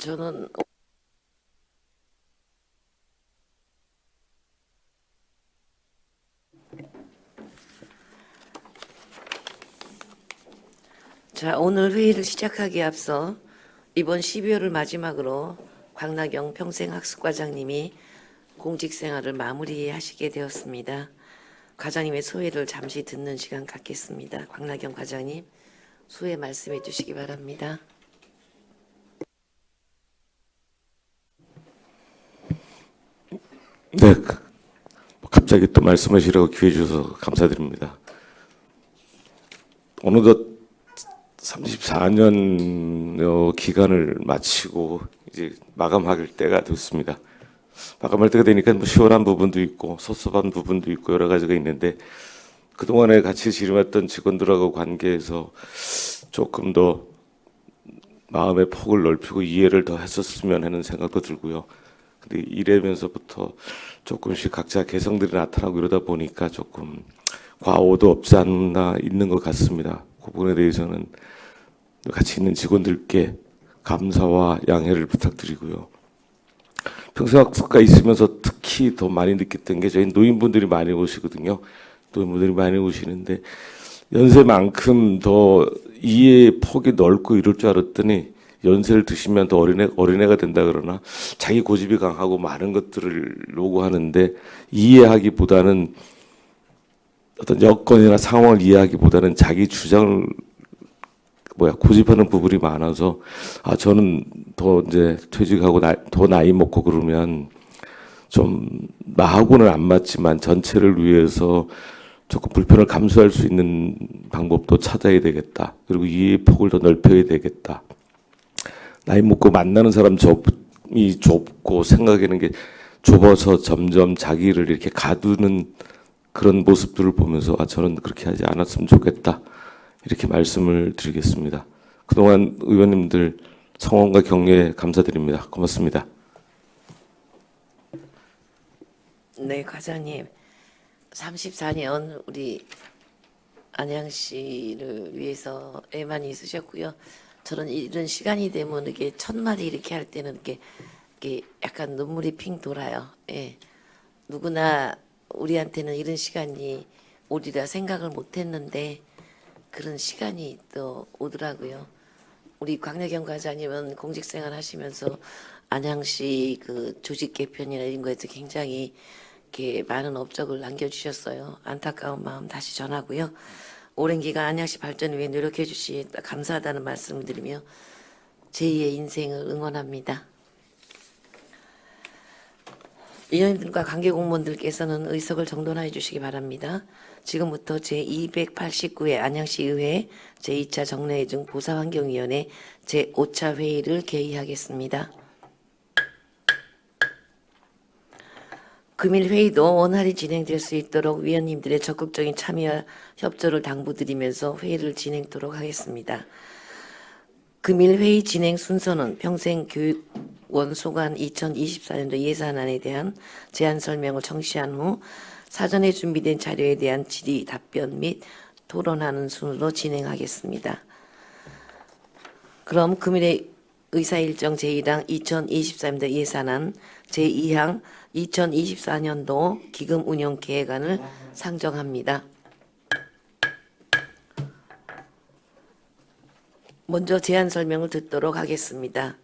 저는 오늘 회의를 시작하기에 앞서 이번 12월을 마지막으로 광나경 평생학습과장님이 공직생활을 마무리하시게 되었습니다. 과장님의 소회를 잠시 듣는 시간 갖겠습니다. 광나경 과장님, 소회 말씀해 주시기 바랍니다. 네, 갑자기 또 말씀하시라고 기회 주셔서 감사드립니다. 어느덧 34년 기간을 마치고 이제 마감할 때가 됐습니다. 마감할 때가 되니까 뭐 시원한 부분도 있고 섭섭한 부분도 있고 여러 가지가 있는데 그동안에 같이 지내왔던 직원들하고 관계에서 조금 더 마음의 폭을 넓히고 이해를 더 했었으면 하는 생각도 들고요. 근데 이래면서부터 조금씩 각자 개성들이 나타나고 이러다 보니까 조금 과오도 없지 않나 있는 것 같습니다. 그 부분에 대해서는 같이 있는 직원들께 감사와 양해를 부탁드리고요. 평생학습과 있으면서 특히 더 많이 느꼈던 게 저희 노인분들이 많이 오시거든요. 노인분들이 많이 오시는데 연세만큼 더 이해의 폭이 넓고 이럴 줄 알았더니 연세를 드시면 더 어린애가 된다 그러나 자기 고집이 강하고 많은 것들을 요구하는데 이해하기보다는 어떤 여건이나 상황을 이해하기보다는 자기 주장을 고집하는 부분이 많아서 저는 더 이제 퇴직하고 더 나이 먹고 그러면 좀 나하고는 안 맞지만 전체를 위해서 조금 불편을 감수할 수 있는 방법도 찾아야 되겠다. 그리고 이해의 폭을 더 넓혀야 되겠다. 나이 먹고 만나는 사람 이 좁고 생각하는 게 좁아서 점점 자기를 이렇게 가두는 그런 모습들을 보면서 저는 그렇게 하지 않았으면 좋겠다. 이렇게 말씀을 드리겠습니다. 그동안 의원님들 성원과 격려에 감사드립니다. 고맙습니다. 네, 과장님. 34년 우리 안양 씨를 위해서 애만이 있으셨고요. 저는 이런 시간이 되면 이게 첫 마디 이렇게 할 때는 이렇게 약간 눈물이 핑 돌아요. 예. 누구나 우리한테는 이런 시간이 오리라 생각을 못했는데 그런 시간이 또 오더라고요. 우리 광나경 과장님은 공직생활 하시면서 안양시 그 조직 개편이나 이런 거에서 굉장히 이렇게 많은 업적을 남겨주셨어요. 안타까운 마음 다시 전하고요. 오랜 기간 안양시 발전을 위해 노력해 주시 감사하다는 말씀을 드리며 제2의 인생을 응원합니다. 위원님들과 관계 공무원들께서는 의석을 정돈하여 주시기 바랍니다. 지금부터 제289회 안양시 의회 제2차 정례회 중 보사환경위원회 제5차 회의를 개의하겠습니다. 금일 회의도 원활히 진행될 수 있도록 위원님들의 적극적인 참여와 협조를 당부드리면서 회의를 진행토록 하겠습니다. 금일 회의 진행 순서는 평생교육원 소관 2024년도 예산안에 대한 제안 설명을 청취한 후 사전에 준비된 자료에 대한 질의 답변 및 토론하는 순으로 진행하겠습니다. 그럼 금일의 의사일정 제1항 2024년도 예산안 제2항 2024년도 기금운영계획안을 상정합니다. 먼저 제안 설명을 듣도록 하겠습니다.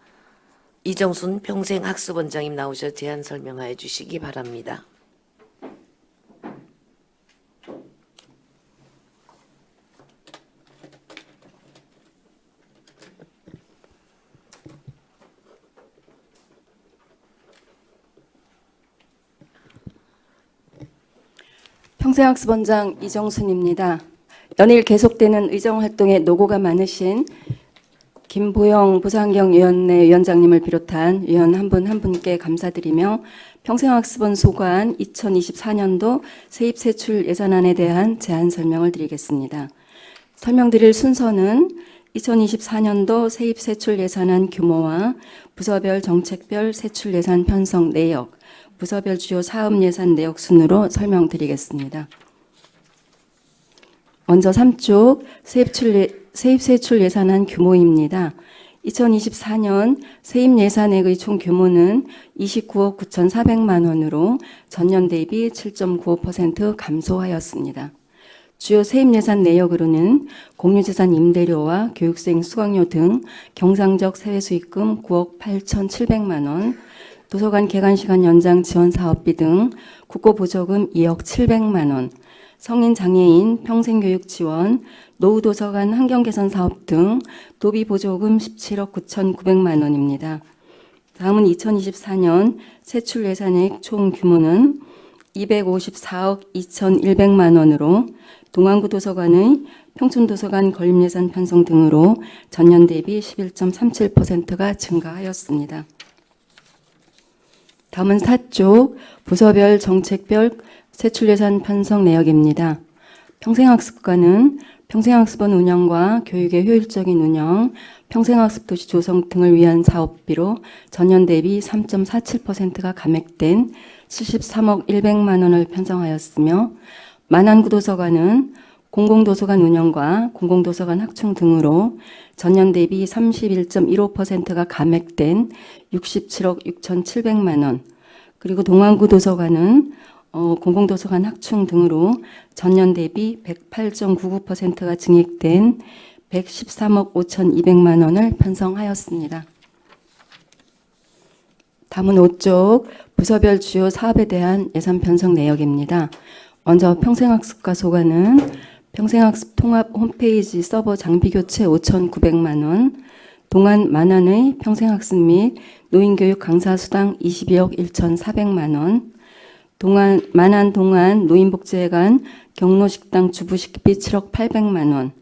이정순 평생학습원장님 나오셔 제안 설명해 주시기 바랍니다. 평생학습원장 이정순입니다. 연일 계속되는 의정활동에 노고가 많으신 김보영 보사환경위원회 위원장님을 비롯한 위원 한 분 한 분께 감사드리며 평생학습원 소관 2024년도 세입세출 예산안에 대한 제안 설명을 드리겠습니다. 설명드릴 순서는 2024년도 세입세출 예산안 규모와 부서별 정책별 세출 예산 편성 내역, 부서별 주요 사업 예산 내역 순으로 설명드리겠습니다. 먼저 3쪽 세입세출 예산안 규모입니다. 2024년 세입 예산액의 총 규모는 29억 9,400만 원으로 전년 대비 7.95% 감소하였습니다. 주요 세입 예산 내역으로는 공유재산 임대료와 교육생 수강료 등 경상적 세외수익금 9억 8,700만 원, 도서관 개관시간 연장 지원 사업비 등 국고보조금 2억 700만 원, 성인 장애인 평생교육 지원, 노후도서관 환경개선 사업 등 도비보조금 17억 9,900만 원입니다. 다음은 2024년 세출 예산액 총 규모는 254억 2,100만 원으로 동안구 도서관의 평촌도서관 건립예산 편성 등으로 전년 대비 11.37%가 증가하였습니다. 다음은 4쪽 부서별 정책별 세출예산 편성 내역입니다. 평생학습관은 평생학습원 운영과 교육의 효율적인 운영, 평생학습 도시 조성 등을 위한 사업비로 전년 대비 3.47%가 감액된 73억 100만 원을 편성하였으며, 만안구도서관은 공공도서관 운영과 공공도서관 확충 등으로 전년 대비 31.15%가 감액된 67억 6,700만 원, 그리고 동안구도서관은 공공도서관 확충 등으로 전년 대비 108.99%가 증액된 113억 5,200만 원을 편성하였습니다. 다음은 5쪽 부서별 주요 사업에 대한 예산 편성 내역입니다. 먼저 평생학습과 소관은 평생학습 통합 홈페이지 서버 장비 교체 5,900만 원, 동안 만안의 평생학습 및 노인교육 강사 수당 22억 1,400만 원, 만안 동안 노인복지회관 경로식당 주부식비 7억 800만 원,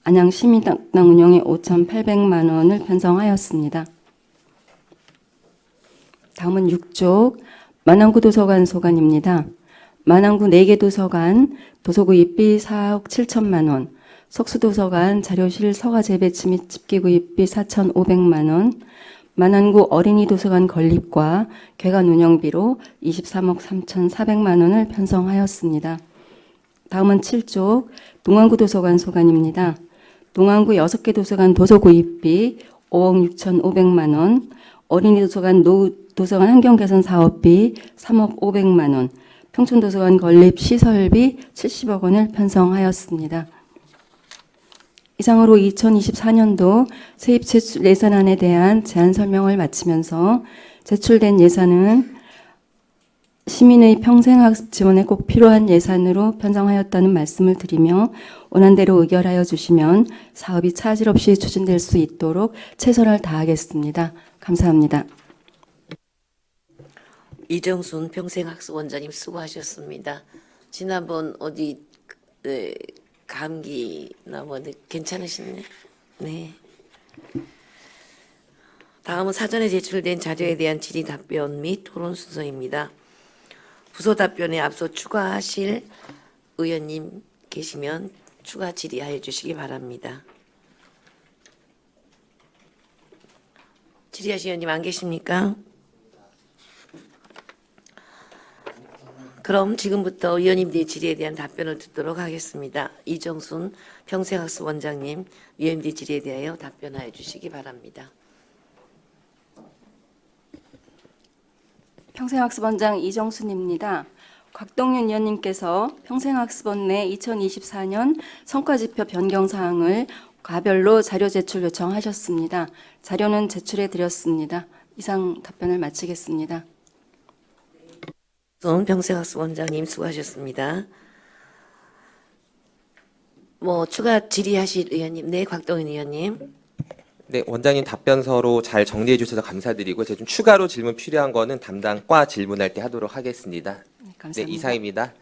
안양 시민당 운영에 5,800만 원을 편성하였습니다. 다음은 6쪽 만안구 도서관 소관입니다. 만안구 4개 도서관 도서구입비 4억 7천만 원, 석수도서관 자료실 서가재 배치 및 집기구입비 4,500만 원, 만안구 어린이 도서관 건립과 개관 운영비로 23억 3,400만 원을 편성하였습니다. 다음은 7쪽 동안구 도서관 소관입니다. 동안구 6개 도서관 도서구입비 5억 6,500만 원, 어린이 도서관 도서관 환경개선 사업비 3억 500만 원, 평촌도서관 건립 시설비 70억 원을 편성하였습니다. 이상으로 2024년도 세입 제출 예산안에 대한 제안 설명을 마치면서 제출된 예산은 시민의 평생학습 지원에 꼭 필요한 예산으로 편성하였다는 말씀을 드리며 원안대로 의결하여 주시면 사업이 차질 없이 추진될 수 있도록 최선을 다하겠습니다. 감사합니다. 이정순 평생학습원장님 수고하셨습니다. 지난번 어디 감기나 뭐 괜찮으시네. 네. 다음은 사전에 제출된 자료에 대한 질의 답변 및 토론 순서입니다. 부서 답변에 앞서 추가하실 의원님 계시면 추가 질의하여 주시기 바랍니다. 질의하실 의원님 안 계십니까? 그럼 지금부터 위원님들의 질의에 대한 답변을 듣도록 하겠습니다. 이정순 평생학습원장님, 위원님들의 질의에 대하여 답변하여 주시기 바랍니다. 평생학습원장 이정순입니다. 곽동윤 위원님께서 평생학습원 내 2024년 성과지표 변경 사항을 과별로 자료 제출 요청하셨습니다. 자료는 제출해 드렸습니다. 이상 답변을 마치겠습니다. 평생학습원장님 수고하셨습니다. 추가 질의하실 의원님, 네, 곽동윤 의원님. 네, 원장님 답변서로 잘 정리해 주셔서 감사드리고 제가 좀 추가로 질문 필요한 거는 담당 과 질문할 때 하도록 하겠습니다. 네, 감사합니다. 네, 이상입니다.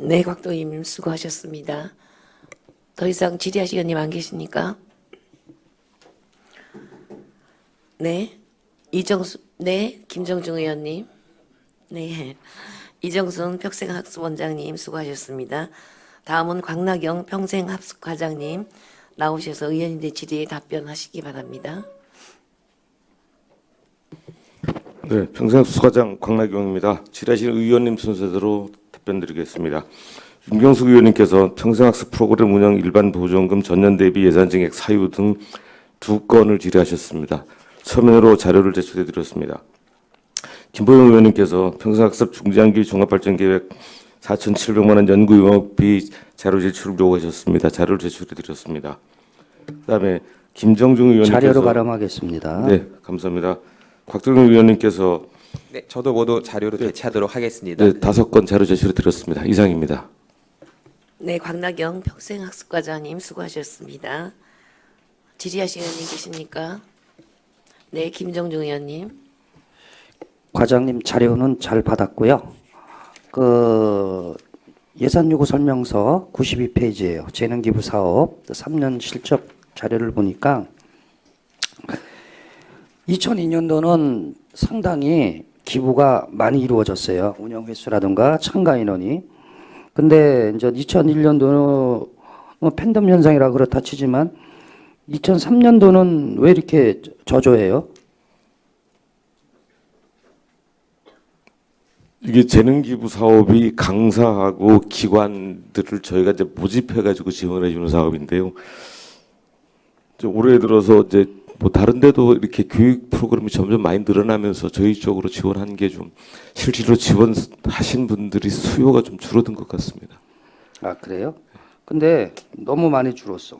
네, 곽동윤 의원님 수고하셨습니다. 더 이상 질의하실 의원님 안 계십니까? 네, 네, 김정중 의원님. 네, 이정순 평생학습원장님 수고하셨습니다. 다음은 광나경 평생학습과장님 나오셔서 의원님들 질의에 답변하시기 바랍니다. 네, 평생학습과장 광나경입니다. 질의하실 의원님 순서대로 답변드리겠습니다. 윤경숙 의원님께서 평생학습 프로그램 운영 일반 보조금 전년 대비 예산 증액 사유 등 2건을 질의하셨습니다. 서면으로 자료를 제출해 드렸습니다. 김보영 의원님께서 평생학습 중장기 종합발전계획 4,700만 원 연구 용역비 자료 제출을 요구하셨습니다. 자료를 제출해 드렸습니다. 그다음에 김정중 의원님께서 자료로 발언하겠습니다. 네, 감사합니다. 곽정희 의원님께서 네, 저도 모두 자료로 대체하도록 하겠습니다. 네, 5건 자료 제출해 드렸습니다. 이상입니다. 네, 광나경 평생학습과장님 수고하셨습니다. 질의하신 의원님 계십니까? 네, 김정중 의원님. 과장님 자료는 잘 받았고요. 그 예산 요구 설명서 92페이지예요. 재능기부 사업 3년 실적 자료를 보니까 2002년도는 상당히 기부가 많이 이루어졌어요. 운영 횟수라든가 참가 인원이. 근데 이제 2001년도는 뭐 팬덤 현상이라 그렇다 치지만 2003년도는 왜 이렇게 저조해요? 이게 재능기부 사업이 강사하고 기관들을 저희가 이제 모집해가지고 지원해 주는 사업인데요. 이제 올해 들어서 이제 뭐 다른 데도 이렇게 교육 프로그램이 점점 많이 늘어나면서 저희 쪽으로 지원한 게 좀 실제로 지원하신 분들이 수요가 좀 줄어든 것 같습니다. 아, 그래요? 근데 너무 많이 줄었어.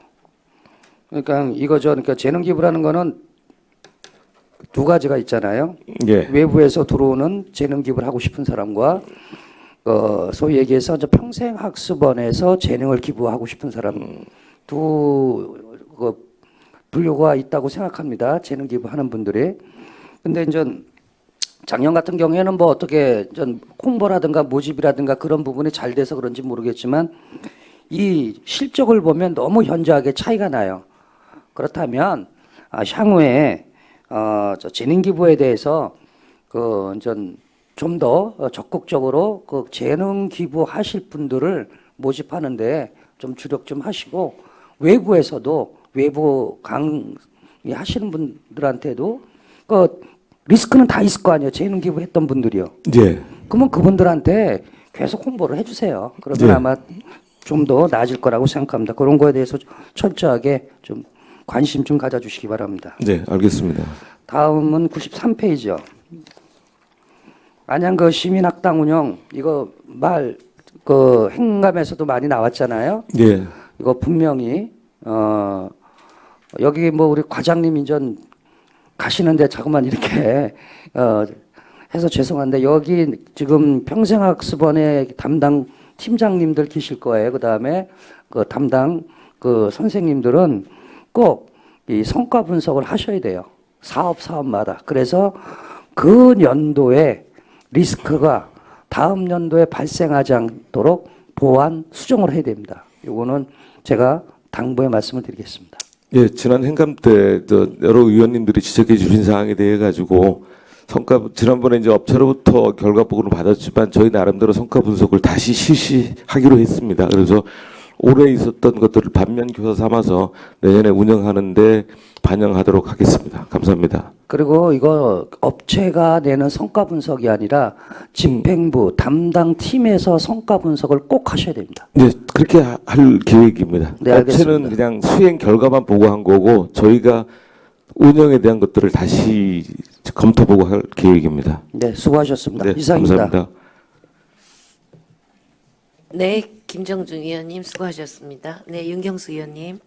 그러니까 이거죠. 그러니까 재능 기부라는 거는 두 가지가 있잖아요. 예. 외부에서 들어오는 재능 기부를 하고 싶은 사람과 소위 얘기해서 이제 평생학습원에서 재능을 기부하고 싶은 사람 두 분류가 있다고 생각합니다. 재능 기부하는 분들이. 근데 이제 작년 같은 경우에는 뭐 어떻게 좀 홍보라든가 모집이라든가 그런 부분이 잘 돼서 그런지 모르겠지만 이 실적을 보면 너무 현저하게 차이가 나요. 그렇다면 향후에 저 재능 기부에 대해서 좀 더 적극적으로 그 재능 기부하실 분들을 모집하는데 좀 주력 좀 하시고 외부에서도 외부 강의하시는 분들한테도 그 리스크는 다 있을 거 아니에요. 재능 기부했던 분들이요. 예. 그러면 그분들한테 계속 홍보를 해주세요. 그러면 네. 아마 좀 더 나아질 거라고 생각합니다. 그런 거에 대해서 철저하게 좀 관심 좀 가져주시기 바랍니다. 네, 알겠습니다. 다음은 93페이지요. 안양 그 시민학당 운영 이거 그 행감에서도 많이 나왔잖아요. 예. 이거 분명히 여기 뭐 우리 과장님 인전 가시는데 자꾸만 이렇게 해서 죄송한데 여기 지금 평생학습원의 담당 팀장님들 계실 거예요. 그다음에 그 담당 그 선생님들은 꼭 이 성과 분석을 하셔야 돼요. 사업마다. 그래서 그 연도에 리스크가 다음 연도에 발생하지 않도록 보완 수정을 해야 됩니다. 이거는 제가 당부의 말씀을 드리겠습니다. 예, 지난 행감 때 여러 의원님들이 지적해 주신 사항에 대해 가지고 지난번에 이제 업체로부터 결과 보고를 받았지만 저희 나름대로 성과 분석을 다시 실시하기로 했습니다. 그래서 올해 있었던 것들을 반면 교사 삼아서 내년에 운영하는데 반영하도록 하겠습니다. 감사합니다. 그리고 이거 업체가 내는 성과 분석이 아니라 집행부 담당 팀에서 성과 분석을 꼭 하셔야 됩니다. 네, 그렇게 할 계획입니다. 네, 업체는 알겠습니다. 그냥 수행 결과만 보고한 거고 저희가 운영에 대한 것들을 다시 검토 보고할 계획입니다. 네, 수고하셨습니다. 네, 이상입니다. 감사합니다. 네, 김정중 의원님 수고하셨습니다. 네, 윤경수 의원님.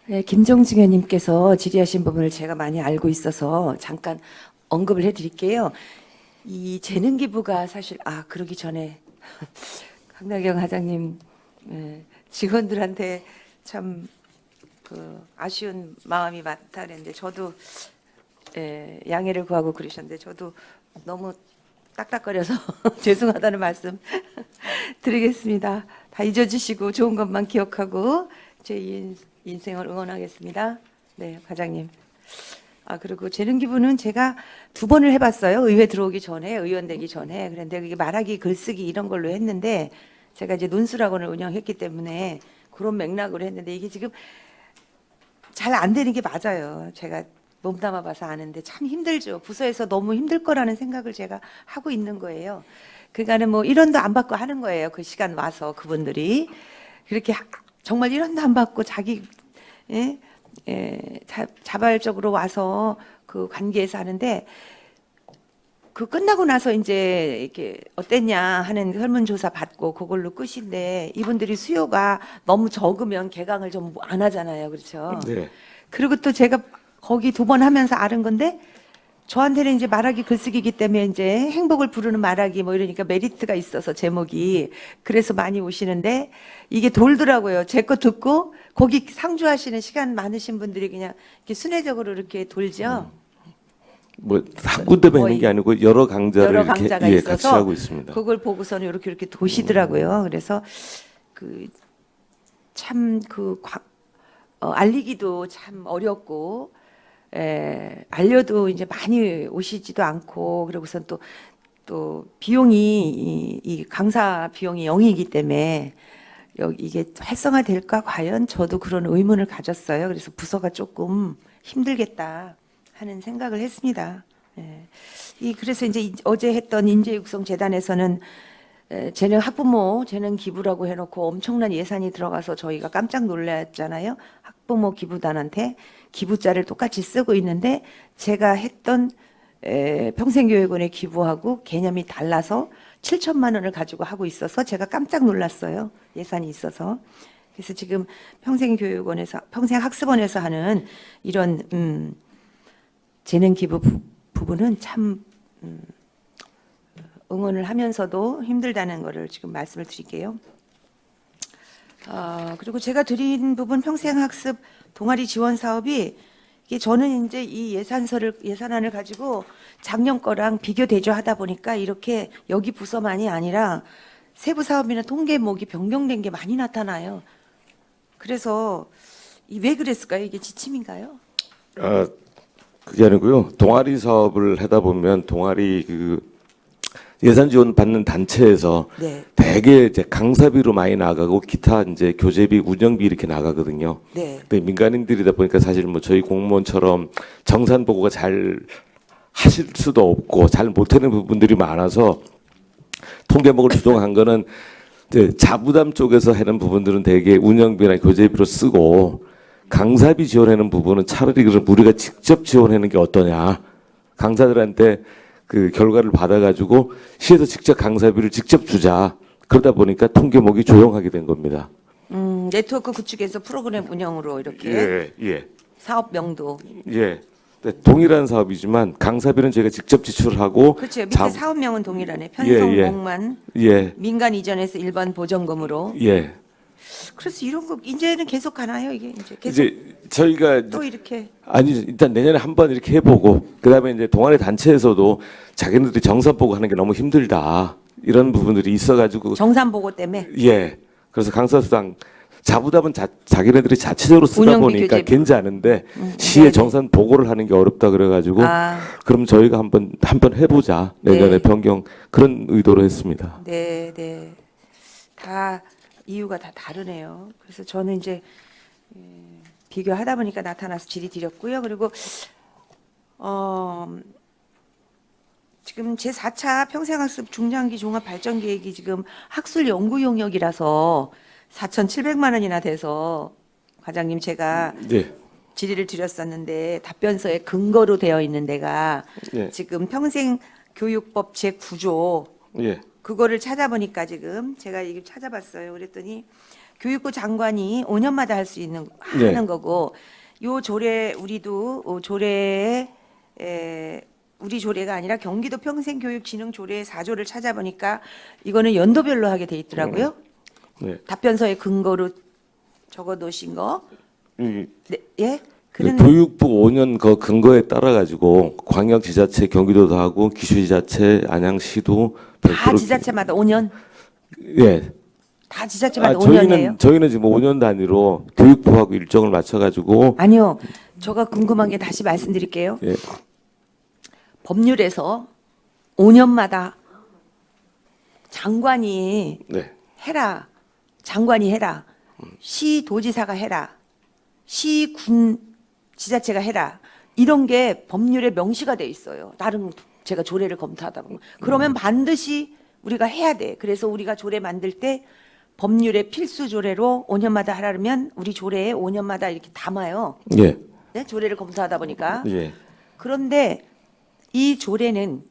네, 김정중 의원님께서 질의하신 부분을 제가 많이 알고 있어서 잠깐 언급을 해드릴게요. 이 재능 기부가 사실 그러기 전에 강나경 과장님 직원들한테 참 아쉬운 마음이 많다 그랬는데 저도 양해를 구하고 그러셨는데 저도 너무 딱딱거려서 죄송하다는 말씀 드리겠습니다. 다 잊어주시고 좋은 것만 기억하고 제 인생을 응원하겠습니다. 네, 과장님. 그리고 재능 기부는 제가 2번을 해봤어요. 의회 들어오기 전에, 의원 되기 전에. 그런데 그게 말하기, 글쓰기 이런 걸로 했는데 제가 이제 논술학원을 운영했기 때문에 그런 맥락으로 했는데 이게 지금 잘 안 되는 게 맞아요. 제가 몸담아 봐서 아는데 참 힘들죠. 부서에서 너무 힘들 거라는 생각을 제가 하고 있는 거예요. 그러니까는 뭐 1원도 안 받고 하는 거예요. 그 시간 와서 그분들이 그렇게 정말 1원도 안 받고 자기 자발적으로 와서 그 관계에서 하는데 그 끝나고 나서 이제 이렇게 어땠냐 하는 설문조사 받고 그걸로 끝인데 이분들이 수요가 너무 적으면 개강을 좀 안 하잖아요. 그렇죠? 네. 그리고 또 제가 거기 2번 하면서 알은 건데 저한테는 이제 말하기 글쓰기이기 때문에 이제 행복을 부르는 말하기 뭐 이러니까 메리트가 있어서 제목이 그래서 많이 오시는데 이게 돌더라고요. 제 거 듣고 거기 상주하시는 시간 많으신 분들이 그냥 이렇게 순회적으로 이렇게 돌죠. 뭐 한 군데만 있는 게 아니고 여러 강좌를 여러 이렇게 강좌가 예, 있어서 같이 하고 있습니다. 그걸 보고서는 이렇게 도시더라고요. 그래서 그 참 그 알리기도 참 어렵고 알려도 이제 많이 오시지도 않고 그러고선 또 비용이 이 강사 비용이 0이기 때문에 이게 활성화될까 과연 저도 그런 의문을 가졌어요. 그래서 부서가 조금 힘들겠다 하는 생각을 했습니다. 그래서 이제 어제 했던 인재육성재단에서는 재능 학부모 재능 기부라고 해놓고 엄청난 예산이 들어가서 저희가 깜짝 놀랐잖아요. 학부모 기부단한테 기부자를 똑같이 쓰고 있는데 제가 했던 평생교육원에 기부하고 개념이 달라서 7천만 원을 가지고 하고 있어서 제가 깜짝 놀랐어요. 예산이 있어서. 그래서 지금 평생교육원에서 평생학습원에서 하는 이런 재능 기부 부분은 참 응원을 하면서도 힘들다는 거를 지금 말씀을 드릴게요. 그리고 제가 드린 부분 평생학습 동아리 지원 사업이 이게 저는 이제 이 예산안을 가지고 작년 거랑 비교 대조하다 보니까 이렇게 여기 부서만이 아니라 세부 사업이나 통계목이 변경된 게 많이 나타나요. 그래서 왜 그랬을까요? 이게 지침인가요? 그게 아니고요. 동아리 사업을 하다 보면 동아리 그 예산 지원 받는 단체에서 네. 대개 이제 강사비로 많이 나가고 기타 이제 교재비, 운영비 이렇게 나가거든요. 네. 근데 민간인들이다 보니까 사실 뭐 저희 공무원처럼 정산 보고가 잘 하실 수도 없고 잘 못하는 부분들이 많아서 통계목을 조정한 거는 이제 자부담 쪽에서 하는 부분들은 대개 운영비나 교재비로 쓰고 강사비 지원하는 부분은 차라리 그럼 우리가 직접 지원하는 게 어떠냐. 강사들한테 그 결과를 받아가지고 시에서 직접 강사비를 직접 주자. 그러다 보니까 통계목이 조용하게 된 겁니다. 네트워크 구축해서 프로그램 운영으로 이렇게 예. 사업명도 예. 네, 동일한 사업이지만 강사비는 제가 직접 지출하고 그렇죠. 밑에 자- 사업명은 동일하네. 예, 예. 편성목만 예. 민간 이전에서 일반 보전금으로. 예. 그래서 이런 거 이제는 계속 가나요? 이게 이제 계속 이제 저희가 또 이렇게 아니 일단 내년에 한번 이렇게 해보고 그다음에 이제 동아리 단체에서도 자기네들이 정산 보고 하는 게 너무 힘들다 이런 부분들이 있어가지고 정산 보고 때문에 예 그래서 강사수당 자부담은 자기네들이 자체적으로 쓰다 운영비, 보니까 교재비. 괜찮은데 시에 네네. 정산 보고를 하는 게 어렵다 그래가지고 그럼 저희가 한번 해보자 내년에 네. 변경 그런 의도로 했습니다. 네. 다 이유가 다 다르네요. 그래서 저는 이제 비교하다 보니까 나타나서 질의드렸고요. 그리고 지금 제 4차 평생학습 중장기 종합발전계획이 지금 학술 연구 용역이라서 4,700만 원이나 돼서 과장님 제가 네. 질의를 드렸었는데 답변서에 근거로 되어 있는 데가 예. 지금 평생교육법 제9조 예. 그거를 찾아보니까 지금 제가 이게 찾아봤어요. 그랬더니 교육부 장관이 5년마다 할 수 있는 네. 하는 거고 요 조례 우리도 조례에 우리 조례가 아니라 경기도 평생교육진흥 조례 4조를 찾아보니까 이거는 연도별로 하게 돼 있더라고요. 네. 답변서에 근거로 적어 놓으신 거. 이 네, 예? 그 그런 교육부 5년 그 근거에 따라 가지고 광역지자체 경기도도 하고 기초지자체 안양시도 다 별도로 지자체마다 5년, 예. 다 지자체마다 5년이에요. 저희는 지금 5년 단위로 교육부하고 일정을 맞춰 가지고 아니요, 제가 궁금한 게 다시 말씀드릴게요. 예. 법률에서 5년마다 장관이 네. 해라, 장관이 해라, 시 도지사가 해라, 시 군 지자체가 해라 이런 게 법률에 명시가 돼 있어요. 나름 제가 조례를 검토하다 보면 그러면 반드시 우리가 해야 돼. 그래서 우리가 조례 만들 때 법률의 필수 조례로 5년마다 하라면 우리 조례에 5년마다 이렇게 담아요. 예, 네? 조례를 검토하다 보니까. 예. 그런데 이 조례는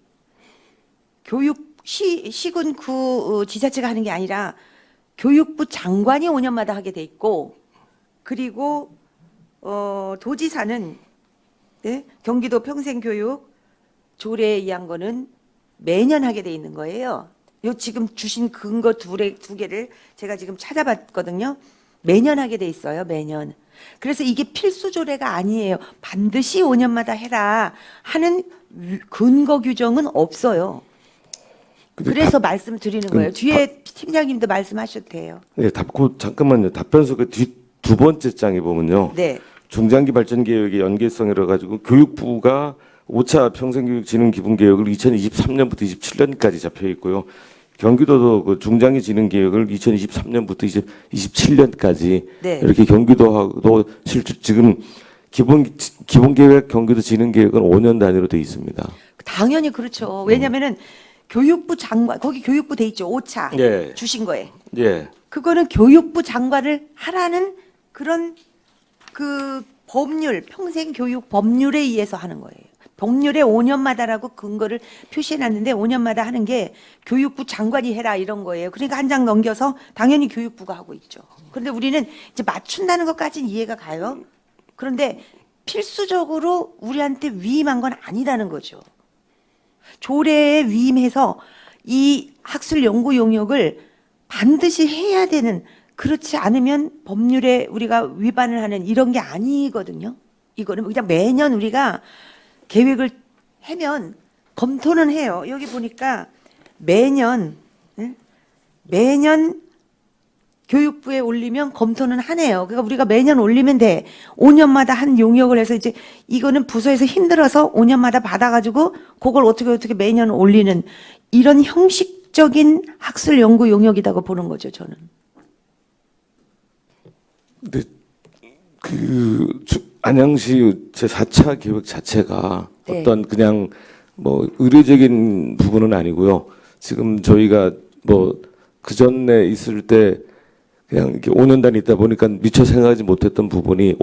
시군 구 지자체가 하는 게 아니라 교육부 장관이 5년마다 하게 돼 있고, 그리고 도지사는 네? 경기도 평생교육 조례에 의한 거는 매년 하게 돼 있는 거예요. 요 지금 주신 근거 두 개를 제가 지금 찾아봤거든요. 매년 하게 돼 있어요. 매년. 그래서 이게 필수 조례가 아니에요. 반드시 5년마다 해라 하는 근거 규정은 없어요. 근데 그래서 말씀드리는 거예요. 뒤에 팀장님도 말씀하셔도 돼요. 예, 잠깐만요. 답변서 그 두 번째 장에 보면요. 네. 중장기 발전 계획의 연계성이라 가지고 교육부가 5차 평생교육 진흥 기본 계획을 2023년부터 27년까지 잡혀 있고요. 경기도도 그 중장기 진흥 계획을 2023년부터 27년까지 네. 이렇게 경기도하고도 실제 지금 기본 계획 경기도 진흥 계획은 5년 단위로 돼 있습니다. 당연히 그렇죠. 왜냐면은 교육부 장관, 거기 교육부 돼 있죠. 5차 예. 주신 거에. 예. 그거는 교육부 장관을 하라는 그런 그 법률, 평생교육 법률에 의해서 하는 거예요. 법률에 5년마다라고 근거를 표시해놨는데 5년마다 하는 게 교육부 장관이 해라 이런 거예요. 그러니까 한 장 넘겨서 당연히 교육부가 하고 있죠. 그런데 우리는 이제 맞춘다는 것까지는 이해가 가요. 그런데 필수적으로 우리한테 위임한 건 아니라는 거죠. 조례에 위임해서 이 학술 연구 용역을 반드시 해야 되는, 그렇지 않으면 법률에 우리가 위반을 하는 이런 게 아니거든요. 이거는 그냥 매년 우리가 계획을 하면 검토는 해요. 여기 보니까 매년 교육부에 올리면 검토는 하네요. 그러니까 우리가 매년 올리면 돼. 5년마다 한 용역을 해서 이제 이거는 부서에서 힘들어서 5년마다 받아가지고 그걸 어떻게 매년 올리는 이런 형식적인 학술 연구 용역이라고 보는 거죠, 저는. 근데 안양시 제4차 계획 자체가 네. 어떤 그냥 뭐 의례적인 부분은 아니고요. 지금 저희가 뭐 그 전에 있을 때 그냥 이렇게 5년 단위 있다 보니까 미처 생각하지 못했던 부분이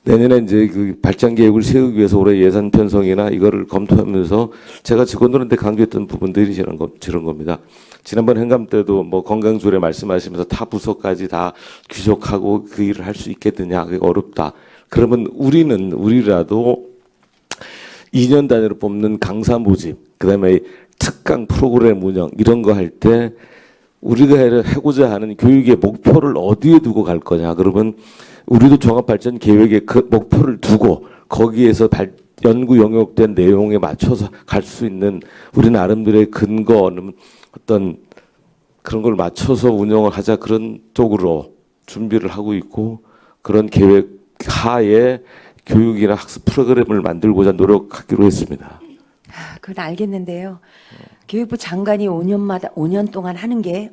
내년에 이제 그 발전 계획을 세우기 위해서 올해 예산 편성이나 이거를 검토하면서 제가 직원들한테 강조했던 부분들이 저런 겁니다. 지난번 행감 때도 뭐 건강조례 말씀하시면서 타 부서까지 다 귀속하고 그 일을 할 수 있겠느냐, 그게 어렵다. 그러면 우리라도 2년 단위로 뽑는 강사 모집, 그다음에 특강 프로그램 운영 이런 거 할 때 우리가 하고자 하는 교육의 목표를 어디에 두고 갈 거냐. 그러면 우리도 종합발전 계획에 그 목표를 두고 거기에서 연구 영역된 내용에 맞춰서 갈 수 있는 우리 나름대로의 근거는 어떤 그런 걸 맞춰서 운영을 하자, 그런 쪽으로 준비를 하고 있고, 그런 계획 하에 교육이나 학습 프로그램을 만들고자 노력하기로 했습니다. 그건 알겠는데요. 교육부 장관이 5년 동안 하는 게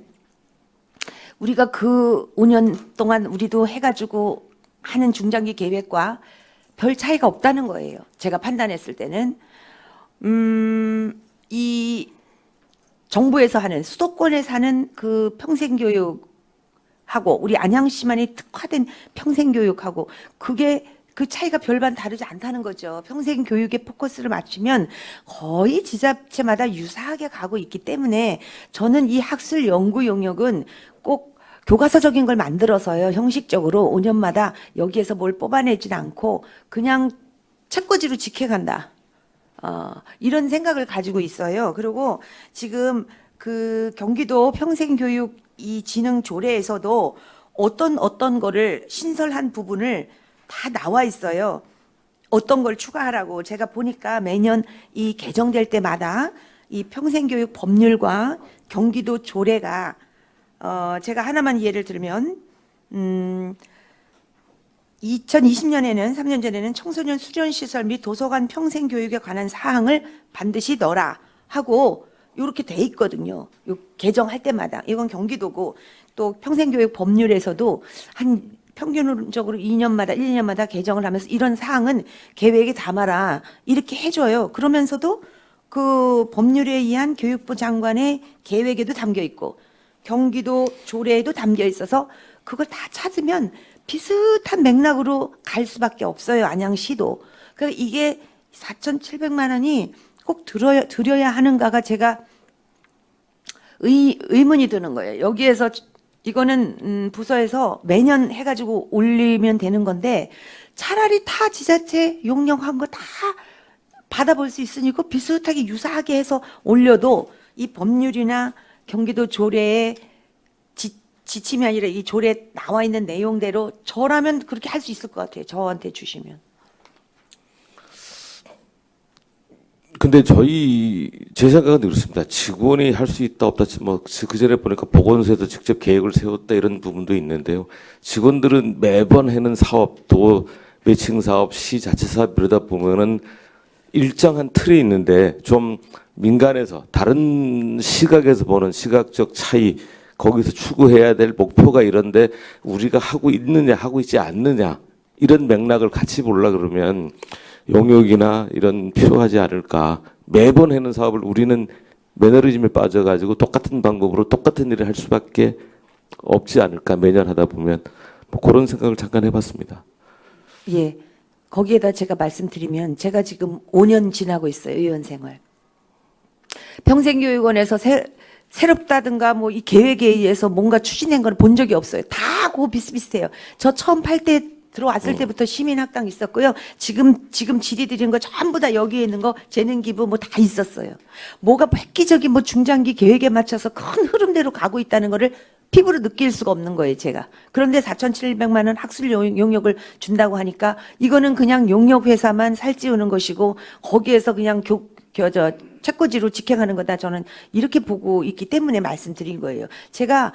우리가 그 5년 동안 우리도 해가지고 하는 중장기 계획과 별 차이가 없다는 거예요. 제가 판단했을 때는 이 정부에서 하는 수도권에서 하는 그 평생교육하고 우리 안양시만이 특화된 평생교육하고 그게 그 차이가 별반 다르지 않다는 거죠. 평생교육에 포커스를 맞추면 거의 지자체마다 유사하게 가고 있기 때문에 저는 이 학술 연구 용역은 꼭 교과서적인 걸 만들어서요. 형식적으로 5년마다 여기에서 뭘 뽑아내진 않고 그냥 책꽂이로 지켜간다. 이런 생각을 가지고 있어요. 그리고 지금 그 경기도 평생교육 이 진흥 조례에서도 어떤 거를 신설한 부분을 다 나와 있어요. 어떤 걸 추가하라고. 제가 보니까 매년 이 개정될 때마다 이 평생교육 법률과 경기도 조례가 제가 하나만 예를 들면 2020년에는 3년 전에는 청소년 수련 시설 및 도서관 평생 교육에 관한 사항을 반드시 넣어라 하고 이렇게 돼 있거든요. 요 개정할 때마다. 이건 경기도고 또 평생 교육 법률에서도 한 평균적으로 2년마다 1년마다 개정을 하면서 이런 사항은 계획에 담아라 이렇게 해줘요. 그러면서도 그 법률에 의한 교육부 장관의 계획에도 담겨 있고 경기도 조례에도 담겨 있어서 그걸 다 찾으면 비슷한 맥락으로 갈 수밖에 없어요. 안양시도. 그러니까 이게 4,700만 원이 꼭 드려야 하는가가 제가 의문이 드는 거예요. 여기에서 이거는 부서에서 매년 해가지고 올리면 되는 건데 차라리 타 지자체 용역한 거 다 받아볼 수 있으니까 비슷하게 유사하게 해서 올려도 이 법률이나 경기도 조례에 지침이 아니라 이 조례에 나와 있는 내용대로 저라면 그렇게 할 수 있을 것 같아요. 저한테 주시면. 근데 제 생각은 그렇습니다. 직원이 할 수 있다 없다 뭐 그전에 보니까 보건소에도 직접 계획을 세웠다 이런 부분도 있는데요. 직원들은 매번 하는 사업도 매칭 사업, 시 자체 사업 이러다 보면은 일정한 틀이 있는데 좀 민간에서 다른 시각에서 보는 시각적 차이 거기서 추구해야 될 목표가 이런데 우리가 하고 있느냐 하고 있지 않느냐 이런 맥락을 같이 보려 그러면 용역이나 이런 필요하지 않을까. 매번 하는 사업을 우리는 매너리즘에 빠져가지고 똑같은 방법으로 똑같은 일을 할 수밖에 없지 않을까. 매년 하다 보면 뭐 그런 생각을 잠깐 해봤습니다. 예. 거기에다 제가 말씀드리면 제가 지금 5년 지나고 있어요. 의원 생활. 평생교육원에서 새롭다든가 뭐 이 계획에 의해서 뭔가 추진된 걸 본 적이 없어요. 다 그거 비슷비슷해요. 저 처음 8대 들어왔을 때부터 시민학당 있었고요. 지금 질의드린 거 전부 다 여기에 있는 거 재능기부 뭐 다 있었어요. 뭐가 획기적인 뭐 중장기 계획에 맞춰서 큰 흐름대로 가고 있다는 거를 피부로 느낄 수가 없는 거예요, 제가. 그런데 4,700만 원 학술 용역을 준다고 하니까 이거는 그냥 용역 회사만 살찌우는 것이고 거기에서 그냥 책꽂이로 직행하는 거다. 저는 이렇게 보고 있기 때문에 말씀드린 거예요. 제가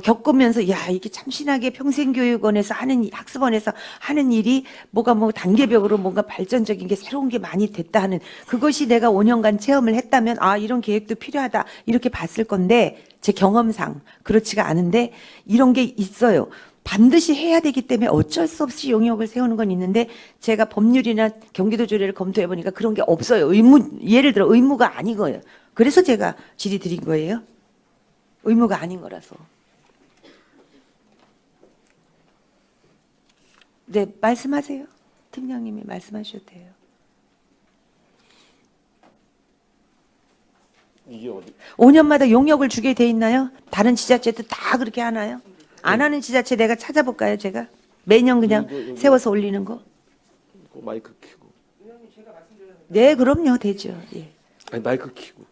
겪으면서 야 이게 참신하게 평생교육원에서 하는 학습원에서 하는 일이 뭐가 뭐 단계별로 뭔가 발전적인 게 새로운 게 많이 됐다 하는 그것이 내가 5년간 체험을 했다면 아 이런 계획도 필요하다 이렇게 봤을 건데 제 경험상 그렇지가 않은데 이런 게 있어요. 반드시 해야 되기 때문에 어쩔 수 없이 용역을 세우는 건 있는데 제가 법률이나 경기도 조례를 검토해 보니까 그런 게 없어요. 예를 들어 의무가 아닌 거예요. 그래서 제가 질의 드린 거예요. 의무가 아닌 거라서. 네, 말씀하세요. 팀장님이 말씀하셔도 돼요. 이게 어디? 5년마다 용역을 주게 돼 있나요? 다른 지자체도 다 그렇게 하나요? 안 하는 지자체 내가 찾아볼까요, 제가? 매년 그냥 세워서 올리는 거? 마이크 켜고. 네, 그럼요, 되죠. 예. 아니 마이크 켜고.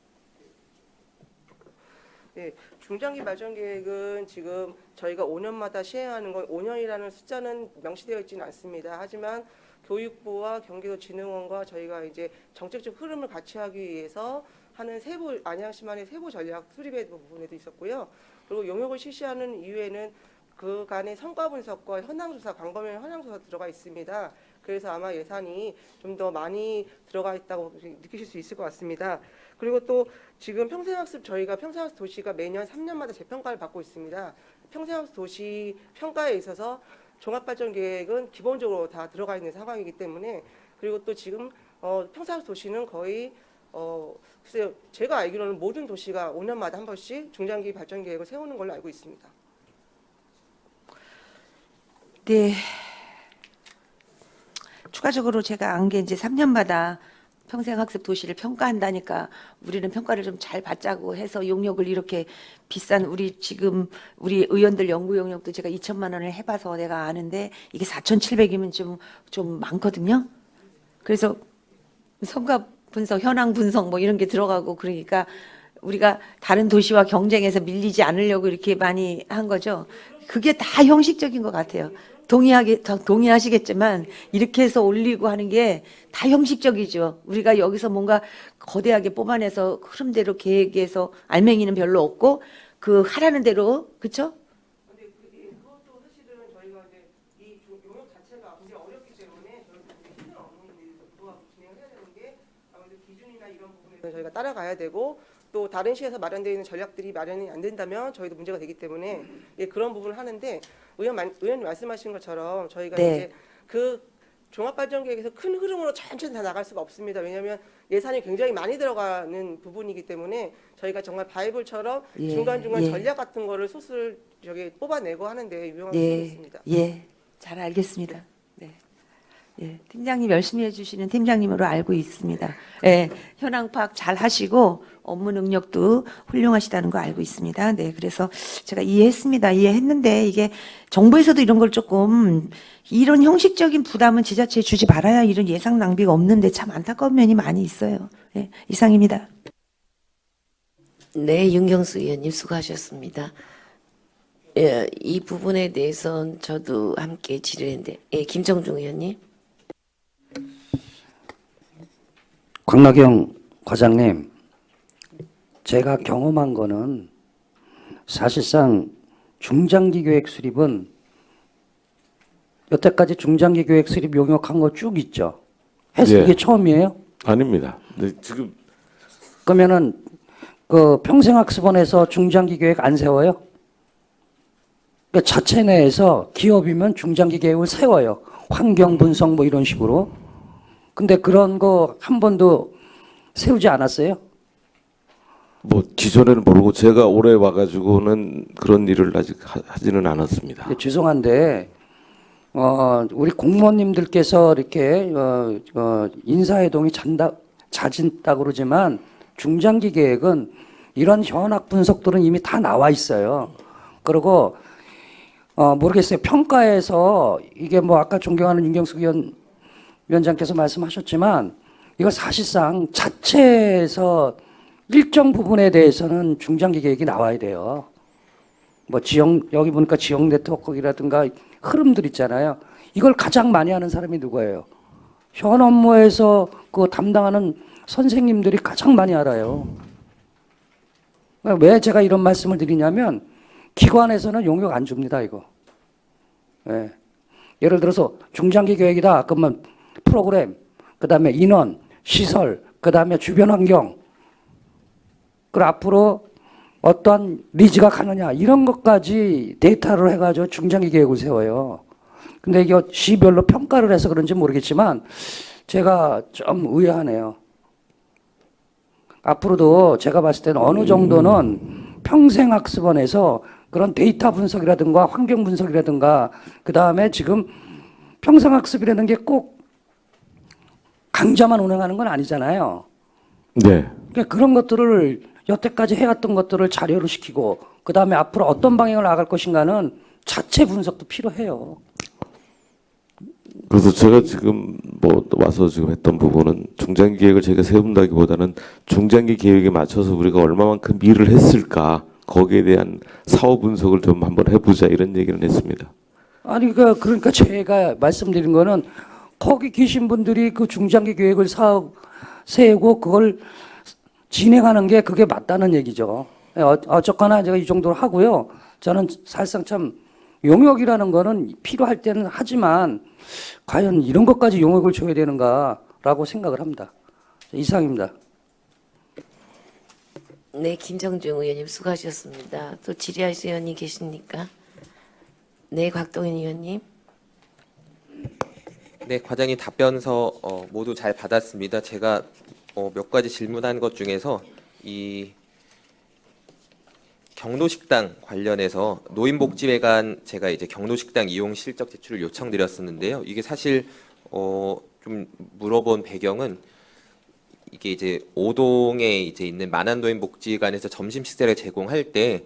네, 중장기 발전 계획은 지금 저희가 5년마다 시행하는 건 5년이라는 숫자는 명시되어 있지는 않습니다. 하지만 교육부와 경기도진흥원과 저희가 이제 정책적 흐름을 같이 하기 위해서 하는 안양시만의 세부 전략 수립의 부분에도 있었고요. 그리고 용역을 실시하는 이후에는 그간의 성과 분석과 현황조사, 광범위한 현황조사 들어가 있습니다. 그래서 아마 예산이 좀 더 많이 들어가 있다고 느끼실 수 있을 것 같습니다. 그리고 또 지금 저희가 평생학습 도시가 매년 3년마다 재평가를 받고 있습니다. 평생학습 도시 평가에 있어서 종합발전 계획은 기본적으로 다 들어가 있는 상황이기 때문에 그리고 또 지금 평생학습 도시는 거의 글쎄요, 제가 알기로는 모든 도시가 5년마다 한 번씩 중장기 발전 계획을 세우는 걸로 알고 있습니다. 네. 추가적으로 제가 안 게 이제 3년마다 평생학습 도시를 평가한다니까 우리는 평가를 좀 잘 받자고 해서 용역을 이렇게 비싼 우리 의원들 연구 용역도 제가 2천만 원을 해봐서 내가 아는데 이게 4,700이면 좀 많거든요. 그래서 성과 분석, 현황 분석 뭐 이런 게 들어가고 그러니까 우리가 다른 도시와 경쟁해서 밀리지 않으려고 이렇게 많이 한 거죠. 그게 다 형식적인 것 같아요. 동의하시겠지만 이렇게 해서 올리고 하는 게 다 형식적이죠. 우리가 여기서 뭔가 거대하게 뽑아내서 흐름대로 계획해서 알맹이는 별로 없고 그 하라는 대로 그렇죠? 근데 그것도 사실은 저희가 이제 이 용역 자체가 굉장히 어렵기 때문에 저희가 힘을 얻는 일도 그거하고 진행을 해야 되는 게 아무래도 기준이나 이런 부분에 저희가 따라가야 되고 또 다른 시에서 마련되어 있는 전략들이 마련이 안 된다면 저희도 문제가 되기 때문에 예, 그런 부분을 하는데 의원님 말씀하신 것처럼 저희가 네. 이제 그 종합발전계획에서 큰 흐름으로 천천히 다 나갈 수가 없습니다. 왜냐하면 예산이 굉장히 많이 들어가는 부분이기 때문에 저희가 정말 바이블처럼 예, 중간중간 예. 전략 같은 거를 소스를 저기 뽑아내고 하는데 유용한 부분이 예, 있습니다. 예, 잘 알겠습니다. 네. 예, 팀장님 열심히 해주시는 팀장님으로 알고 있습니다. 예, 현황 파악 잘 하시고 업무 능력도 훌륭하시다는 거 알고 있습니다. 네, 그래서 제가 이해했습니다. 이해했는데 이게 정부에서도 이런 걸 조금 이런 형식적인 부담은 지자체에 주지 말아야 이런 예산 낭비가 없는데 참 안타까운 면이 많이 있어요. 예, 이상입니다. 네, 윤경수 의원님 수고하셨습니다. 예, 이 부분에 대해서는 저도 함께 질의했는데, 예, 김정중 의원님. 광락영 과장님, 제가 경험한 거는 사실상 중장기 계획 수립은 여태까지 중장기 계획 수립 용역한 거 쭉 있죠. 해서 예. 이게 처음이에요? 아닙니다. 네, 지금 그러면은 그 평생학습원에서 중장기 계획 안 세워요? 그러니까 자체 내에서 기업이면 중장기 계획을 세워요. 환경 분석 뭐 이런 식으로. 근데 그런 거 한 번도 세우지 않았어요? 뭐 기존에는 모르고 제가 올해 와가지고는 그런 일을 아직 하지는 않았습니다. 근데 죄송한데 우리 공무원님들께서 이렇게 인사이동이 잦은다 그러지만 중장기 계획은 이런 현황 분석들은 이미 다 나와 있어요. 그리고 모르겠어요. 평가에서 이게 뭐 아까 존경하는 윤경수 위원장께서 말씀하셨지만 이거 사실상 자체에서 일정 부분에 대해서는 중장기 계획이 나와야 돼요. 뭐 여기 보니까 지역 네트워크라든가 흐름들 있잖아요. 이걸 가장 많이 하는 사람이 누구예요? 현 업무에서 그 담당하는 선생님들이 가장 많이 알아요. 왜 제가 이런 말씀을 드리냐면 기관에서는 용역 안 줍니다, 이거. 예. 예를 들어서 중장기 계획이다. 그러면 프로그램, 그다음에 인원, 시설, 그다음에 주변 환경. 그리고 앞으로 어떠한 니즈가 가느냐 이런 것까지 데이터를 해가지고 중장기 계획을 세워요. 근데 이게 시별로 평가를 해서 그런지 모르겠지만 제가 좀 의아하네요. 앞으로도 제가 봤을 때는 어느 정도는 평생학습원에서 그런 데이터 분석이라든가 환경 분석이라든가 그다음에 지금 평생학습이라는 게 꼭 강좌만 운영하는 건 아니잖아요. 네. 그러니까 그런 것들을 여태까지 해왔던 것들을 자료로 시키고 그다음에 앞으로 어떤 방향을 나갈 것인가는 자체 분석도 필요해요. 그래서 제가 지금 뭐 와서 지금 했던 부분은 중장기 계획을 저희가 세운다기보다는 중장기 계획에 맞춰서 우리가 얼마만큼 일을 했을까 거기에 대한 사후 분석을 좀 한번 해보자 이런 얘기를 했습니다. 아니 그러니까 제가 말씀드린 거는 거기 계신 분들이 그 중장기 계획을 세우고 그걸 진행하는 게 그게 맞다는 얘기죠. 어쨌거나 제가 이 정도로 하고요. 저는 사실상 참 용역이라는 거는 필요할 때는 하지만 과연 이런 것까지 용역을 줘야 되는가라고 생각을 합니다. 이상입니다. 네, 김정중 의원님 수고하셨습니다. 또 질의하실 의원님 계십니까? 네, 곽동현 의원님. 네, 과장님 답변서 모두 잘 받았습니다. 제가 몇 가지 질문한 것 중에서 이 경로식당 관련해서 노인복지회관 제가 이제 경로식당 이용 실적 제출을 요청드렸었는데요. 이게 사실 좀 물어본 배경은 이게 이제 오동에 이제 있는 만안노인복지관에서 점심 식사를 제공할 때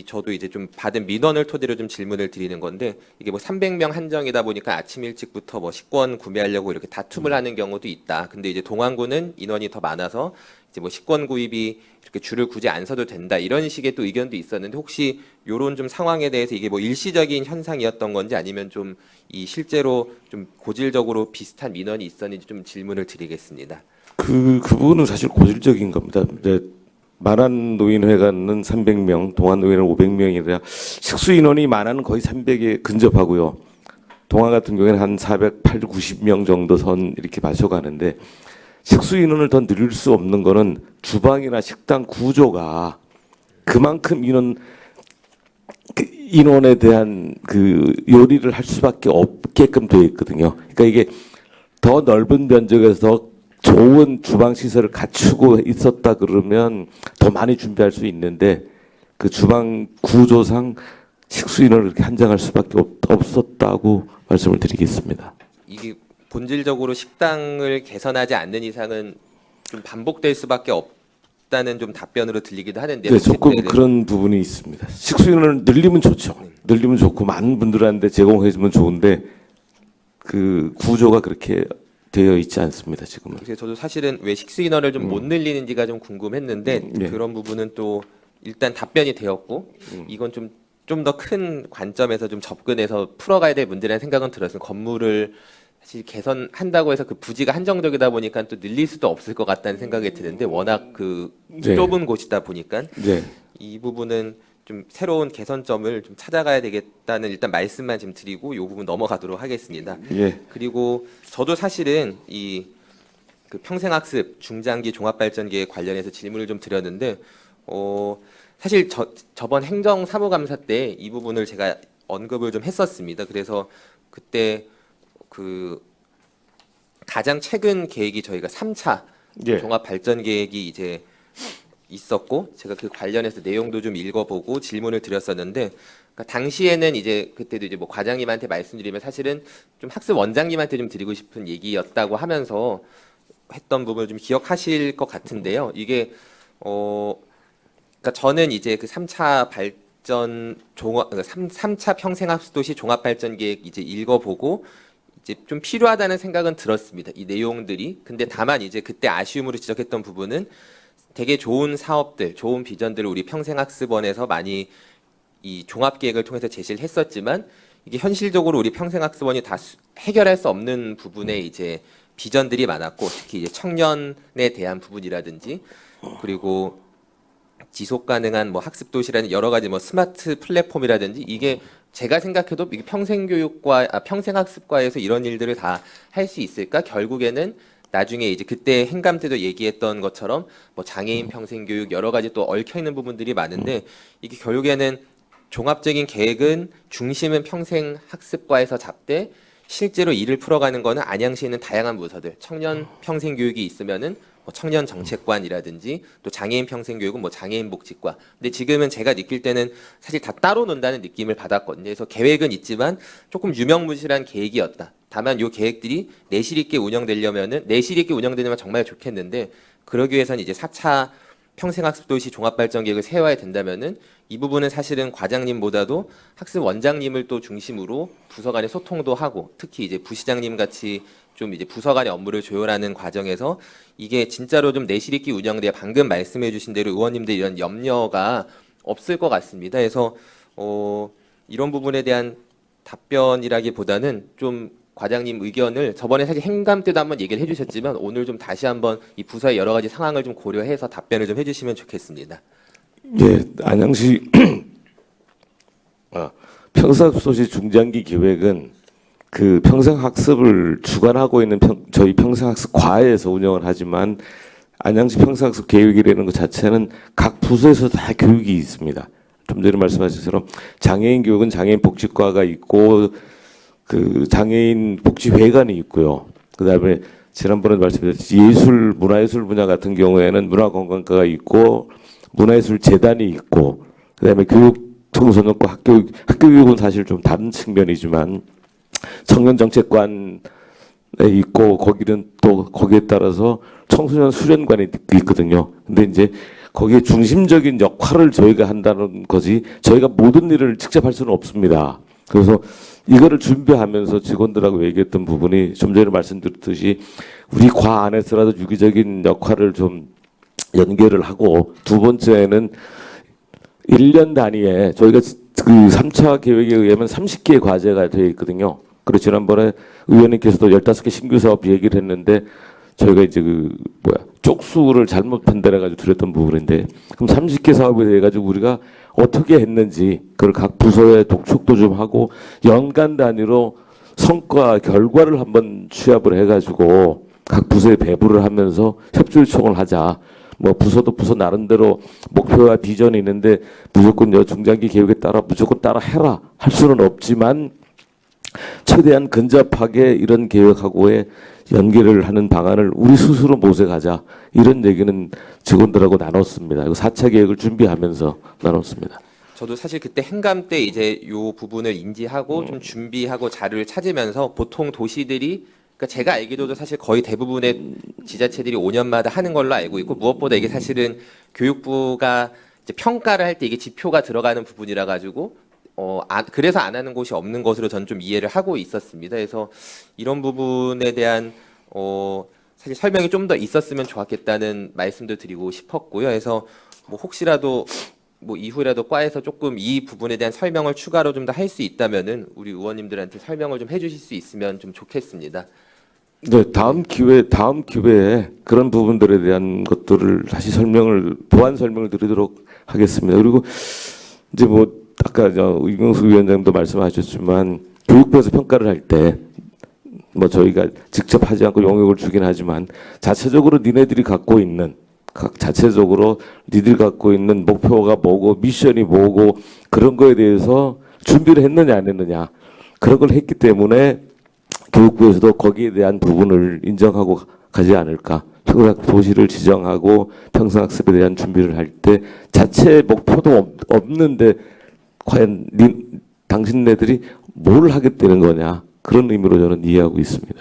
저도 이제 좀 받은 민원을 토대로 좀 질문을 드리는 건데 이게 뭐 300명 한정이다 보니까 아침 일찍부터 뭐 식권 구매하려고 이렇게 다툼을 하는 경우도 있다. 근데 이제 동안구는 인원이 더 많아서 이제 뭐 식권 구입이 이렇게 줄을 굳이 안 서도 된다. 이런 식의 또 의견도 있었는데 혹시 요런 좀 상황에 대해서 이게 뭐 일시적인 현상이었던 건지 아니면 좀 이 실제로 좀 고질적으로 비슷한 민원이 있었는지 좀 질문을 드리겠습니다. 그 부분은 사실 고질적인 겁니다. 네. 만안 노인회관은 300명, 동안 노인은 500명이라 식수 인원이 만안은 거의 300에 근접하고요. 동안 같은 경우에는 한 480, 90명 정도 선 이렇게 마셔가는데 식수 인원을 더 늘릴 수 없는 거는 주방이나 식당 구조가 그만큼 인원 그 인원에 대한 그 요리를 할 수밖에 없게끔 되어 있거든요. 그러니까 이게 더 넓은 면적에서 좋은 주방 시설을 갖추고 있었다 그러면 더 많이 준비할 수 있는데 그 주방 구조상 식수 인원을 이렇게 한정할 수밖에 없었다고 말씀을 드리겠습니다. 이게 본질적으로 식당을 개선하지 않는 이상은 좀 반복될 수밖에 없다는 좀 답변으로 들리기도 하는데 네, 조금 그런 부분이 있습니다. 식수 인원을 늘리면 좋죠. 늘리면 좋고 많은 분들한테 제공해주면 좋은데 그 구조가 그렇게 되어 있지 않습니다. 지금은. 그래서 저도 사실은 왜 식수 인원을 좀 못 늘리는지가 좀 궁금했는데 네. 그런 부분은 또 일단 답변이 되었고 이건 좀 더 큰 관점에서 좀 접근해서 풀어가야 될 문제라는 생각은 들었어요. 건물을 사실 개선한다고 해서 그 부지가 한정적이다 보니까 또 늘릴 수도 없을 것 같다는 생각이 드는데 워낙 그 네. 좁은 곳이다 보니까 네. 이 부분은 좀 새로운 개선점을 좀 찾아가야 되겠다는 일단 말씀만 지금 드리고 이 부분 넘어가도록 하겠습니다. 예. 그리고 저도 사실은 이 그 평생학습 중장기 종합발전계획 관련해서 질문을 좀 드렸는데 사실 저번 행정사무감사 때 이 부분을 제가 언급을 좀 했었습니다. 그래서 그때 그 가장 최근 계획이 저희가 3차 예. 종합발전계획이 이제 있었고 제가 그 관련해서 내용도 좀 읽어보고 질문을 드렸었는데 그러니까 당시에는 이제 그때도 이제 뭐 과장님한테 말씀드리면 사실은 좀 학습 원장님한테 좀 드리고 싶은 얘기였다고 하면서 했던 부분을 좀 기억하실 것 같은데요. 이게 그러니까 저는 이제 그 3차 발전 종합 3차 평생학습도시 종합발전계획 이제 읽어보고 이제 좀 필요하다는 생각은 들었습니다. 이 내용들이. 근데 다만 이제 그때 아쉬움으로 지적했던 부분은 되게 좋은 사업들, 좋은 비전들을 우리 평생학습원에서 많이 이 종합계획을 통해서 제시를 했었지만 이게 현실적으로 우리 평생학습원이 다 해결할 수 없는 부분에 이제 비전들이 많았고 특히 이제 청년에 대한 부분이라든지 그리고 지속 가능한 뭐 학습 도시라는 여러 가지 뭐 스마트 플랫폼이라든지 이게 제가 생각해도 이게 평생학습과에서 이런 일들을 다 할 수 있을까? 결국에는 나중에 이제 그때 행감 때도 얘기했던 것처럼 뭐 장애인 평생교육 여러 가지 또 얽혀 있는 부분들이 많은데 이게 결국에는 종합적인 계획은 중심은 평생학습과에서 잡되 실제로 일을 풀어가는 거는 안양시에 있는 다양한 부서들 청년 평생교육이 있으면은 뭐 청년 정책관이라든지 또 장애인 평생교육은 뭐 장애인 복지과. 근데 지금은 제가 느낄 때는 사실 다 따로 논다는 느낌을 받았거든요. 그래서 계획은 있지만 조금 유명무실한 계획이었다. 다만 요 계획들이 내실 있게 운영되려면 정말 좋겠는데 그러기 위해서는 이제 4차 평생학습도시 종합발전계획을 세워야 된다면은 이 부분은 사실은 과장님보다도 학습 원장님을 또 중심으로 부서 간의 소통도 하고 특히 이제 부시장님 같이 좀 이제 부서 간의 업무를 조율하는 과정에서 이게 진짜로 좀 내실 있게 운영돼야 방금 말씀해 주신 대로 의원님들 이런 염려가 없을 것 같습니다. 그래서 이런 부분에 대한 답변이라기보다는 좀 과장님 의견을 저번에 사실 행감 때도 한번 얘기를 해주셨지만 오늘 좀 다시 한번 이 부서의 여러 가지 상황을 좀 고려해서 답변을 좀 해주시면 좋겠습니다. 예, 안양시 평생학습도시 중장기 계획은 그 평생학습을 주관하고 있는 저희 평생학습과에서 운영을 하지만 안양시 평생학습 계획이라는 것 자체는 각 부서에서 다 교육이 있습니다. 좀 전에 말씀하신 것처럼 장애인 교육은 장애인 복지과가 있고 그 장애인 복지회관이 있고요. 그다음에 지난번에 말씀드렸듯이 예술 문화예술 분야 같은 경우에는 문화관광과가 있고 문화예술 재단이 있고 그다음에 교육 청소년과 학교교육은 사실 좀 다른 측면이지만 청년정책관에 있고 거기는 또 거기에 따라서 청소년 수련관이 있거든요. 근데 이제 거기에 중심적인 역할을 저희가 한다는 거지 저희가 모든 일을 직접 할 수는 없습니다. 그래서 이거를 준비하면서 직원들하고 얘기했던 부분이 좀 전에 말씀드렸듯이 우리 과 안에서라도 유기적인 역할을 좀 연계를 하고 두 번째는 1년 단위에 저희가 그 3차 계획에 의하면 30개의 과제가 되어 있거든요. 그리고 지난번에 의원님께서도 15개 신규 사업 얘기를 했는데 저희가 이제 쪽수를 잘못 판단해가지고 드렸던 부분인데 그럼 30개 사업에 대해 가지고 우리가 어떻게 했는지 그걸 각 부서에 독촉도 좀 하고 연간 단위로 성과 결과를 한번 취합을 해가지고 각 부서에 배부를 하면서 협조 요청을 하자. 뭐 부서도 부서 나름대로 목표와 비전이 있는데 무조건 중장기 계획에 따라 무조건 따라 해라 할 수는 없지만 최대한 근접하게 이런 계획하고의 연계를 하는 방안을 우리 스스로 모색하자 이런 얘기는 직원들하고 나눴습니다. 이거 4차 계획을 준비하면서 나눴습니다. 저도 사실 그때 행감 때 이제 요 부분을 인지하고 좀 준비하고 자료를 찾으면서 보통 도시들이 그러니까 제가 알기로도 사실 거의 대부분의 지자체들이 5년마다 하는 걸로 알고 있고 무엇보다 이게 사실은 교육부가 이제 평가를 할 때 이게 지표가 들어가는 부분이라 가지고 그래서 안 하는 곳이 없는 것으로 저는 좀 이해를 하고 있었습니다. 그래서 이런 부분에 대한 사실 설명이 좀 더 있었으면 좋았겠다는 말씀도 드리고 싶었고요. 그래서 뭐 혹시라도 뭐 이후라도 과에서 조금 이 부분에 대한 설명을 추가로 좀 더 할 수 있다면은 우리 의원님들한테 설명을 좀 해주실 수 있으면 좀 좋겠습니다. 네, 다음 기회에 그런 부분들에 대한 것들을 다시 보완 설명을 드리도록 하겠습니다. 그리고 이제 뭐 아까 이경수 위원장도 말씀하셨지만 교육부에서 평가를 할 때 뭐 저희가 직접 하지 않고 용역을 주긴 하지만 자체적으로 니네들이 갖고 있는 목표가 뭐고 미션이 뭐고 그런 거에 대해서 준비를 했느냐 안 했느냐 그런 걸 했기 때문에 교육부에서도 거기에 대한 부분을 인정하고 가지 않을까. 도시를 지정하고 평생학습에 대한 준비를 할 때 자체 목표도 없는데 과연 당신네들이 뭘 하겠다는 거냐 그런 의미로 저는 이해하고 있습니다.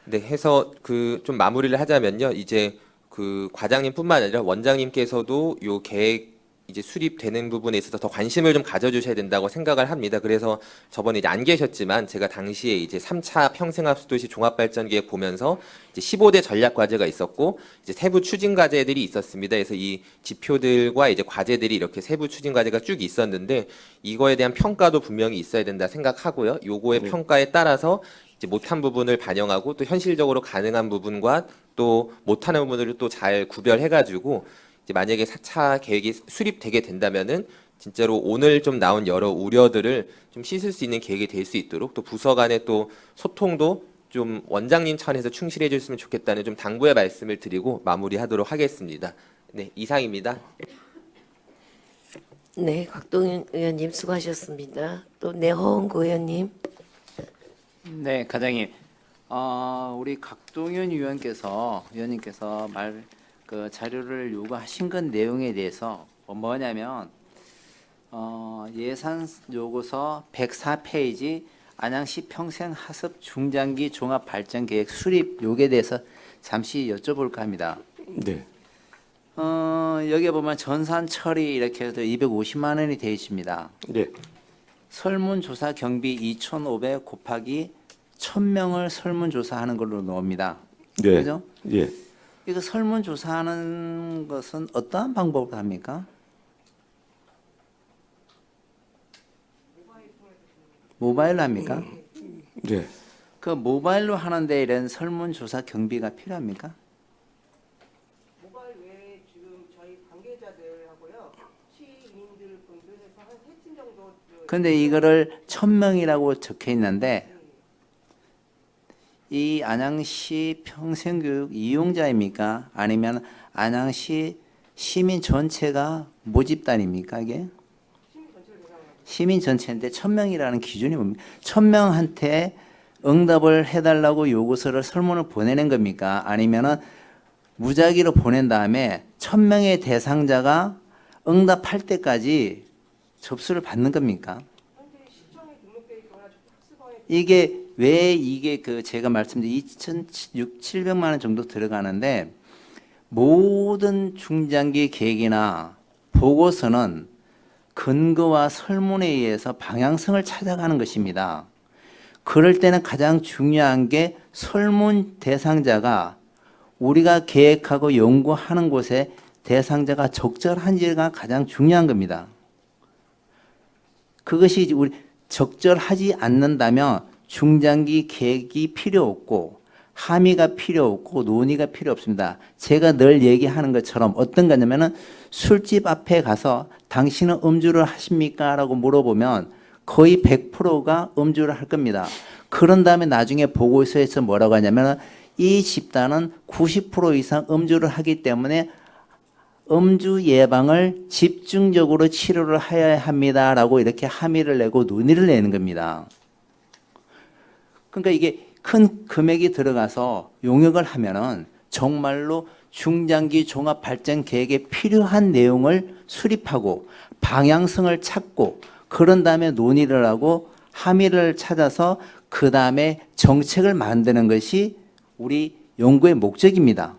네, 해서 그 좀 마무리를 하자면요. 이제 그 과장님뿐만 아니라 원장님께서도 요 계획 이제 수립되는 부분에 있어서 더 관심을 좀 가져주셔야 된다고 생각을 합니다. 그래서 저번에 이제 안 계셨지만 제가 당시에 이제 3차 평생합수도시 종합발전계획 보면서 이제 15대 전략 과제가 있었고 이제 세부 추진 과제들이 있었습니다. 그래서 이 지표들과 이제 과제들이 이렇게 세부 추진 과제가 쭉 있었는데 이거에 대한 평가도 분명히 있어야 된다 생각하고요. 요거의 평가에 따라서 이제 못한 부분을 반영하고 또 현실적으로 가능한 부분과 또 못하는 부분을 또 잘 구별해가지고 이제 만약에 4차 계획이 수립되게 된다면은 진짜로 오늘 좀 나온 여러 우려들을 좀 씻을 수 있는 계획이 될 수 있도록 또 부서 간의 또 소통도 좀 원장님 차원에서 충실해 줬으면 좋겠다는 좀 당부의 말씀을 드리고 마무리하도록 하겠습니다. 네, 이상입니다. 네, 곽동윤 의원님 수고하셨습니다. 또 내허은구 의원님. 네, 과장님. 우리 각동윤 의원님께서 그 자료를 요구하신 것 내용에 대해서 뭐냐면 예산 요구서 104페이지 안양시 평생학습 중장기 종합발전계획 수립 요구에 대해서 잠시 여쭤볼까 합니다. 네. 여기에 보면 전산 처리 이렇게 해서 250만 원이 되어 있습니다. 네. 설문조사 경비 2,500 곱하기 1,000명을 설문조사하는 걸로 나옵니다. 네. 그죠? 예. 이거 설문조사하는 것은 어떠한 방법으로 합니까? 모바일로 합니까? 네. 그 모바일로 하는데 이런 설문조사 경비가 필요합니까? 모바일 외에 지금 저희 관계자들하고요 시민들 분들 해서 한 3팀 정도 근데 이거를 1,000명이라고 적혀 있는데 이 안양시 평생교육 이용자입니까? 아니면 안양시 시민 전체가 모집단입니까? 이게? 시민 전체인데 1,000명이라는 기준이 뭡니까? 1,000명한테 응답을 해달라고 요구서를 설문을 보내는 겁니까? 아니면은 무작위로 보낸 다음에 1,000명의 대상자가 응답할 때까지 접수를 받는 겁니까? 이게 왜 이게 그 제가 말씀드린 2,700만 원 정도 들어가는데 모든 중장기 계획이나 보고서는 근거와 설문에 의해서 방향성을 찾아가는 것입니다. 그럴 때는 가장 중요한 게 설문 대상자가 우리가 계획하고 연구하는 곳에 대상자가 적절한지가 가장 중요한 겁니다. 그것이 우리 적절하지 않는다면 중장기 계획이 필요 없고 함의가 필요 없고 논의가 필요 없습니다. 제가 늘 얘기하는 것처럼 어떤 거냐면은 술집 앞에 가서 당신은 음주를 하십니까? 라고 물어보면 거의 100%가 음주를 할 겁니다. 그런 다음에 나중에 보고서에서 뭐라고 하냐면 이 집단은 90% 이상 음주를 하기 때문에 음주 예방을 집중적으로 치료를 해야 합니다라고 이렇게 함의를 내고 논의를 내는 겁니다. 그러니까 이게 큰 금액이 들어가서 용역을 하면은 정말로 중장기 종합 발전 계획에 필요한 내용을 수립하고 방향성을 찾고 그런 다음에 논의를 하고 함의를 찾아서 그 다음에 정책을 만드는 것이 우리 연구의 목적입니다.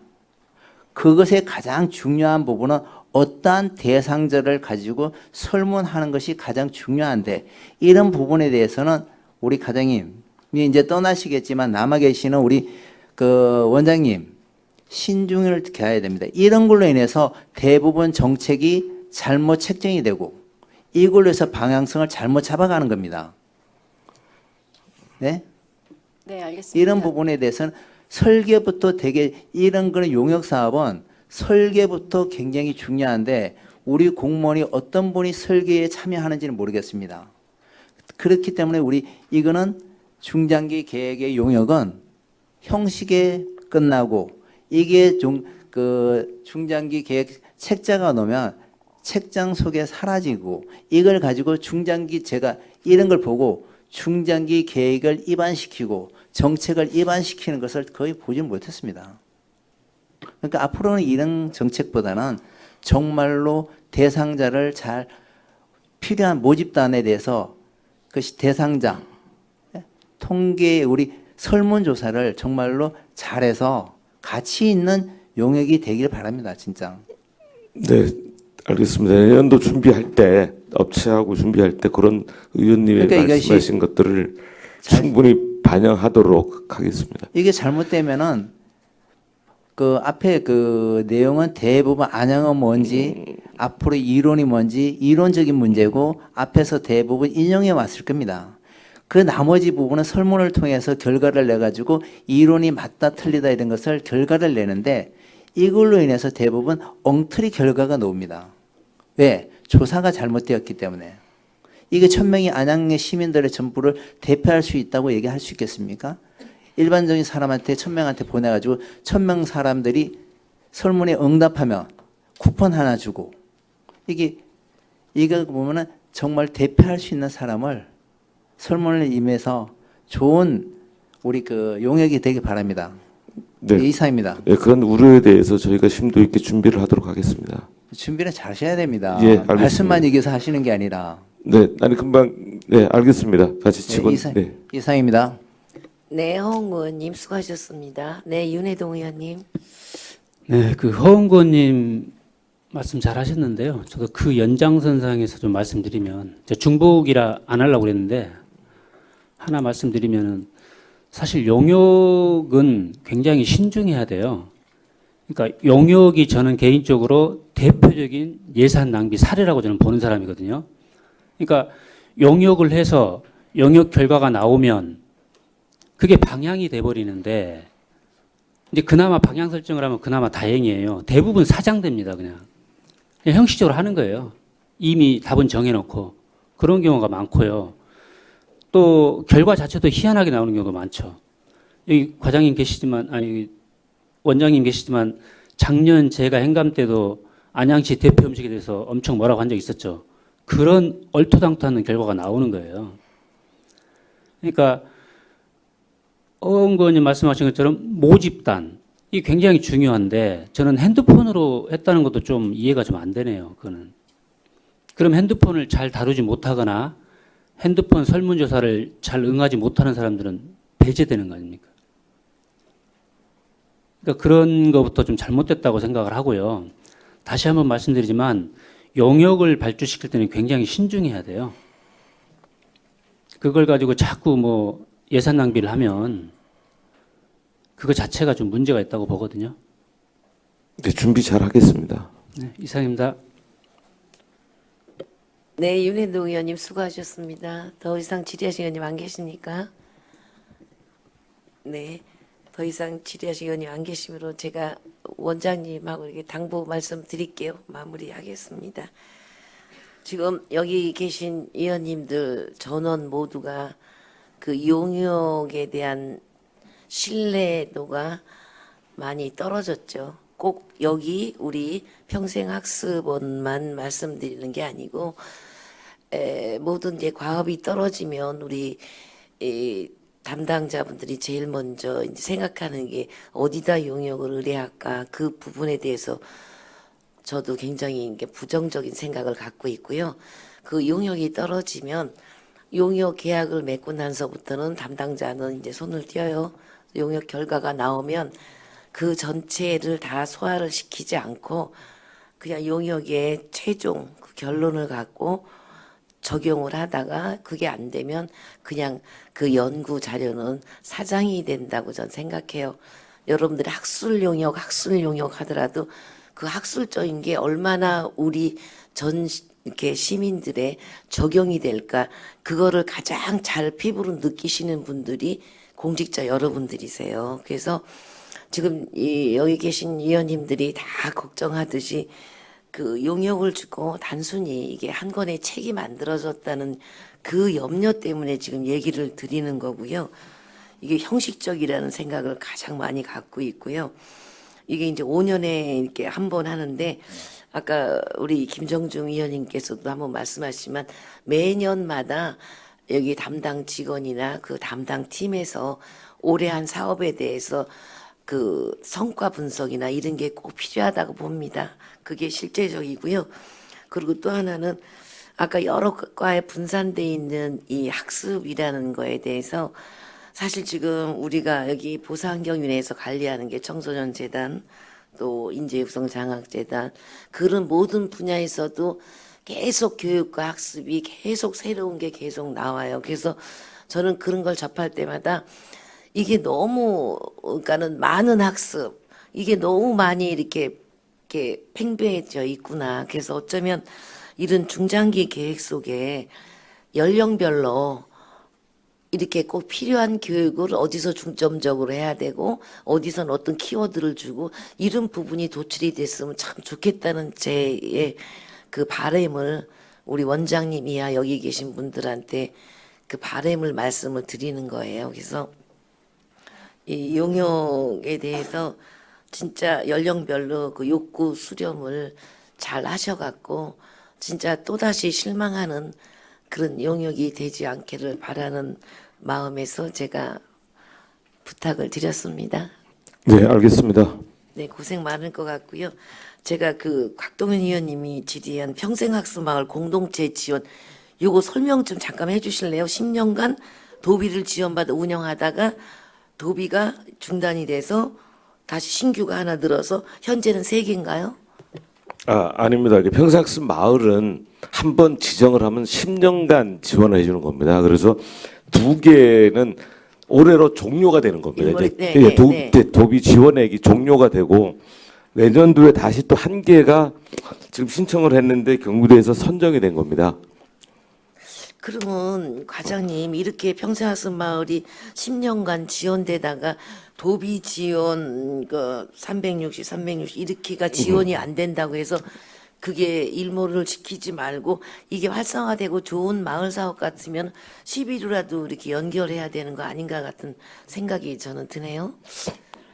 그것의 가장 중요한 부분은 어떠한 대상자를 가지고 설문하는 것이 가장 중요한데 이런 부분에 대해서는 우리 과장님 이제 떠나시겠지만 남아 계시는 우리 그 원장님 신중을 기해야 됩니다. 이런 걸로 인해서 대부분 정책이 잘못 책정이 되고 이걸로 해서 방향성을 잘못 잡아가는 겁니다. 네? 네, 알겠습니다. 이런 부분에 대해서는 설계부터 되게 이런 거는 용역 사업은 설계부터 굉장히 중요한데 우리 공무원이 어떤 분이 설계에 참여하는지는 모르겠습니다. 그렇기 때문에 우리 이거는 중장기 계획의 용역은 형식에 끝나고 이게 중장기 계획 책자가 놓으면 책장 속에 사라지고 이걸 가지고 중장기 제가 이런 걸 보고 중장기 계획을 입안시키고 정책을 입안시키는 것을 거의 보지 못했습니다. 그러니까 앞으로는 이런 정책보다는 정말로 대상자를 잘 필요한 모집단에 대해서 그것이 대상자 통계 우리 설문조사를 정말로 잘해서 가치 있는 용역이 되길 바랍니다. 진짜. 네, 알겠습니다. 내년도 준비할 때 업체하고 준비할 때 그런 의원님의 그러니까 말씀하신 것들을 잘- 충분히 반영하도록 하겠습니다. 이게 잘못되면은 그 앞에 그 내용은 대부분 안양은 뭔지 앞으로 이론이 뭔지 이론적인 문제고 앞에서 대부분 인용해 왔을 겁니다. 그 나머지 부분은 설문을 통해서 결과를 내 가지고 이론이 맞다 틀리다 이런 것을 결과를 내는데 이걸로 인해서 대부분 엉터리 결과가 나옵니다. 왜? 조사가 잘못되었기 때문에. 이게 1000명이 안양의 시민들의 전부를 대표할 수 있다고 얘기할 수 있겠습니까? 일반적인 사람한테 1000명한테 보내가지고 1000명 사람들이 설문에 응답하면 쿠폰 하나 주고 이거 보면은 정말 대표할 수 있는 사람을 설문을 임해서 좋은 우리 그 용역이 되길 바랍니다. 네, 이상입니다. 네, 그런 우려에 대해서 저희가 심도 있게 준비를 하도록 하겠습니다. 준비를 잘 하셔야 됩니다. 예, 알겠습니다. 말씀만 얘기해서 하시는 게 아니라. 네, 아니 금방 네 알겠습니다. 같이 치고 네. 이상입니다. 네, 허웅 의원님 수고하셨습니다. 네, 윤혜동 의원님. 네, 그 허은구 의원님 말씀 잘 하셨는데요. 저도 그 연장선상에서 좀 말씀드리면, 제가 중복이라 안 하려고 그랬는데, 하나 말씀드리면은, 사실 용역은 굉장히 신중해야 돼요. 그러니까 용역이 저는 개인적으로 대표적인 예산 낭비 사례라고 저는 보는 사람이거든요. 그러니까 용역을 해서 용역 결과가 나오면 그게 방향이 돼버리는데, 이제 그나마 방향 설정을 하면 그나마 다행이에요. 대부분 사장됩니다, 그냥 형식적으로 하는 거예요. 이미 답은 정해놓고 그런 경우가 많고요. 또 결과 자체도 희한하게 나오는 경우가 많죠. 여기 과장님 계시지만 아니 원장님 계시지만 작년 제가 행감 때도 안양시 대표 음식에 대해서 엄청 뭐라고 한 적 있었죠. 그런 얼토당토하는 결과가 나오는 거예요. 그러니까 어원구 의원님 말씀하신 것처럼 모집단 이게 굉장히 중요한데 저는 핸드폰으로 했다는 것도 좀 이해가 좀 안 되네요. 그거는. 그럼 핸드폰을 잘 다루지 못하거나 핸드폰 설문조사를 잘 응하지 못하는 사람들은 배제되는 거 아닙니까? 그러니까 그런 것부터 좀 잘못됐다고 생각을 하고요. 다시 한번 말씀드리지만 용역을 발주시킬 때는 굉장히 신중해야 돼요. 그걸 가지고 자꾸 뭐 예산 낭비를 하면 그거 자체가 좀 문제가 있다고 보거든요. 네, 준비 잘 하겠습니다. 네, 이상입니다. 네, 윤혜동 의원님 수고하셨습니다. 더 이상 질의하실 의원님 안 계십니까? 네, 더 이상 질의하실 의원님 안 계시므로 제가 원장님하고 이렇게 당부 말씀드릴게요. 마무리하겠습니다. 지금 여기 계신 의원님들 전원 모두가 그 용역에 대한 신뢰도가 많이 떨어졌죠. 꼭 여기 우리 평생학습원만 말씀드리는 게 아니고 모든 게 과업이 떨어지면 우리 담당자분들이 제일 먼저 이제 생각하는 게 어디다 용역을 의뢰할까 그 부분에 대해서 저도 굉장히 이게 부정적인 생각을 갖고 있고요. 그 용역이 떨어지면 용역 계약을 맺고 나서부터는 담당자는 이제 손을 떼어요. 용역 결과가 나오면 그 전체를 다 소화를 시키지 않고 그냥 용역의 최종 그 결론을 갖고 적용을 하다가 그게 안 되면 그냥 그 연구 자료는 사장이 된다고 전 생각해요. 여러분들이 학술 용역 하더라도 그 학술적인 게 얼마나 우리 전 이렇게 시민들의 적용이 될까 그거를 가장 잘 피부로 느끼시는 분들이 공직자 여러분들이세요. 그래서 지금 여기 계신 위원님들이 다 걱정하듯이 그 용역을 주고 단순히 이게 한 권의 책이 만들어졌다는 그 염려 때문에 지금 얘기를 드리는 거고요. 이게 형식적이라는 생각을 가장 많이 갖고 있고요. 이게 이제 5년에 이렇게 한 번 하는데 아까 우리 김정중 위원님께서도 한번 말씀하시지만 매년마다 여기 담당 직원이나 그 담당 팀에서 올해 한 사업에 대해서 그 성과 분석이나 이런 게 꼭 필요하다고 봅니다. 그게 실제적이고요. 그리고 또 하나는 아까 여러 과에 분산돼 있는 이 학습이라는 거에 대해서 사실 지금 우리가 여기 보사환경위원회에서 관리하는 게 청소년 재단 또 인재육성 장학재단 그런 모든 분야에서도 계속 교육과 학습이 계속 새로운 게 계속 나와요. 그래서 저는 그런 걸 접할 때마다 이게 너무 그러니까는 많은 학습 이게 너무 많이 이렇게 팽배해져 있구나. 그래서 어쩌면 이런 중장기 계획 속에 연령별로 이렇게 꼭 필요한 교육을 어디서 중점적으로 해야 되고 어디선 어떤 키워드를 주고 이런 부분이 도출이 됐으면 참 좋겠다는 제의 그 바람을 우리 원장님이야 여기 계신 분들한테 그 바람을 말씀을 드리는 거예요. 그래서 이 용역에 대해서 진짜 연령별로 그 욕구 수렴을 잘 하셔갖고 진짜 또다시 실망하는 그런 용역이 되지 않기를 바라는 마음에서 제가 부탁을 드렸습니다. 네, 알겠습니다. 네, 고생 많을 것 같고요. 제가 그 곽동현 의원님이 질의한 평생학습마을 공동체 지원 요거 설명 좀 잠깐 해주실래요? 10년간 도비를 지원받아 운영하다가 도비가 중단이 돼서 다시 신규가 하나 늘어서 현재는 3개인가요? 아닙니다. 이게 평생학습 마을은 한 번 지정을 하면 10년간 지원해 주는 겁니다. 그래서 2개는 올해로 종료가 되는 겁니다. 일몰이- 이제 네, 네. 도비 지원액이 종료가 되고 내년도에 다시 또 1개가 지금 신청을 했는데 경기도에서 선정이 된 겁니다. 그러면 과장님 이렇게 평생학습 마을이 10년간 지원되다가 도비 지원 그 360 이렇게가 지원이 안 된다고 해서 그게 일몰을 지키지 말고 이게 활성화되고 좋은 마을 사업 같으면 11호라도 이렇게 연결해야 되는 거 아닌가 같은 생각이 저는 드네요.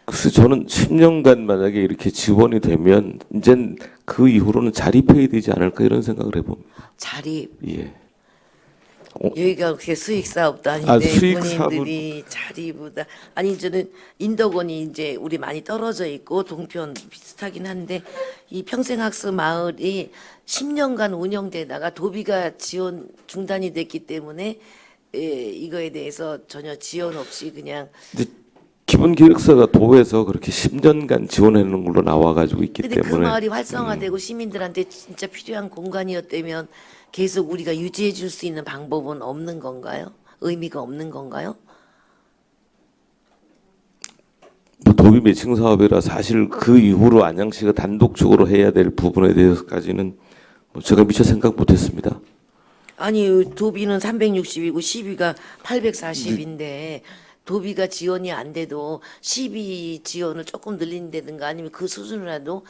그래서 저는 10년간 만약에 이렇게 지원이 되면 이젠 그 이후로는 자립해야 되지 않을까 이런 생각을 해봅니다. 자립. 예. 여기가 그렇게 수익 사업도 아닌데 수익 본인들이 자리보다 아니 저는 인덕원이 이제 우리 많이 떨어져 있고 동편 비슷하긴 한데 이 평생학습 마을이 10년간 운영되다가 도비가 지원 중단이 됐기 때문에 이거에 대해서 전혀 지원 없이 그냥 근데 기본 기획서가 도에서 그렇게 10년간 지원하는 걸로 나와가지고 있기 근데 그 때문에 마을이 활성화되고 시민들한테 진짜 필요한 공간이었다면 계속 우리가 유지해 줄 수 있는 방법은 없는 건가요? 의미가 없는 건가요? 뭐 도비 매칭 사업이라 사실 그 이후로 안양시가 단독적으로 해야 될 부분에 대해서까지는 뭐 제가 미처 생각 못했습니다. 아니 도비는 360이고 12가 840인데 도비가 지원이 안 돼도 12 지원을 조금 늘린다든가 아니면 그 수준이라도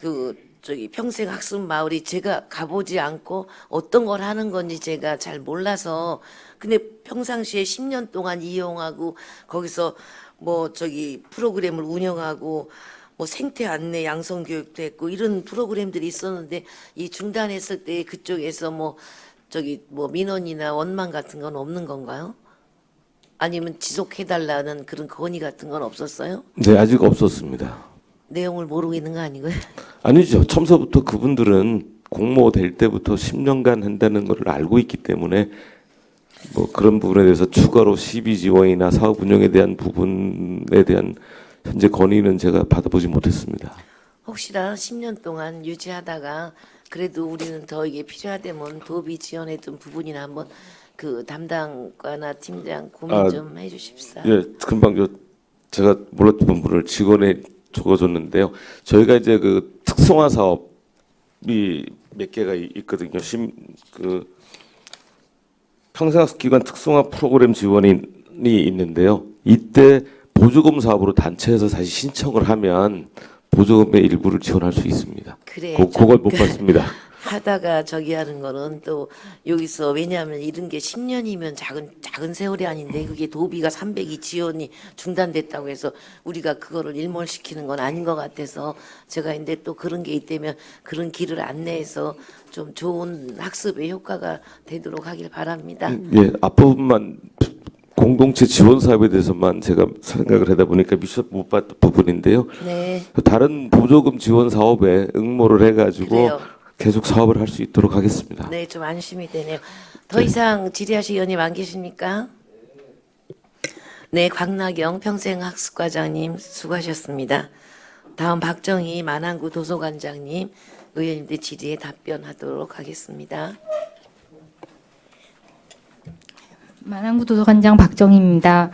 그 저기 평생 학습 마을이 제가 가보지 않고 어떤 걸 하는 건지 제가 잘 몰라서 근데 평상시에 10년 동안 이용하고 거기서 뭐 저기 프로그램을 운영하고 뭐 생태 안내 양성 교육도 했고 이런 프로그램들이 있었는데 이 중단했을 때 그쪽에서 뭐 저기 뭐 민원이나 원망 같은 건 없는 건가요? 아니면 지속해달라는 그런 건의 같은 건 없었어요? 네, 아직 없었습니다. 내용을 모르고 있는 거 아니고요? 아니죠. 처음서부터 그분들은 공모 될 때부터 10년간 한다는 것을 알고 있기 때문에 뭐 그런 부분에 대해서 추가로 시비 지원이나 사업 운영에 대한 부분에 대한 현재 건의는 제가 받아보지 못했습니다. 혹시나 10년 동안 유지하다가 그래도 우리는 더 이게 필요하다면 도비 지원했던 부분이나 한번 그 담당과나 팀장 고민 아, 좀 해주십사. 예, 금방 제가 몰랐던 부분을 직원에 적어줬는데요. 저희가 이제 그 특성화 사업이 몇 개가 있거든요. 그 평생학습기관 특성화 프로그램 지원이 있는데요. 이때 보조금 사업으로 단체에서 다시 신청을 하면 보조금의 일부를 지원할 수 있습니다. 그래. 그걸 못 봤습니다. 하다가 저기 하는 거는 또 여기서 왜냐하면 이런 게 10년이면 작은 세월이 아닌데 그게 도비가 300이 지원이 중단됐다고 해서 우리가 그거를 일몰시키는 건 아닌 것 같아서 제가 근데 또 그런 게 있다면 그런 길을 안내해서 좀 좋은 학습의 효과가 되도록 하길 바랍니다. 예, 앞부분만 공동체 지원 사업에 대해서만 제가 생각을 하다 보니까 미처 못 봤던 부분인데요. 네. 다른 보조금 지원 사업에 응모를 해가지고 그래요. 계속 사업을 할 수 있도록 하겠습니다. 네, 좀 안심이 되네요. 더 이상 질의하실 의원님 안 계십니까? 네, 광나경 평생학습과장님 수고하셨습니다. 다음 박정희 만안구 도서관장님 의원님들 질의에 답변하도록 하겠습니다. 만안구 도서관장 박정희입니다.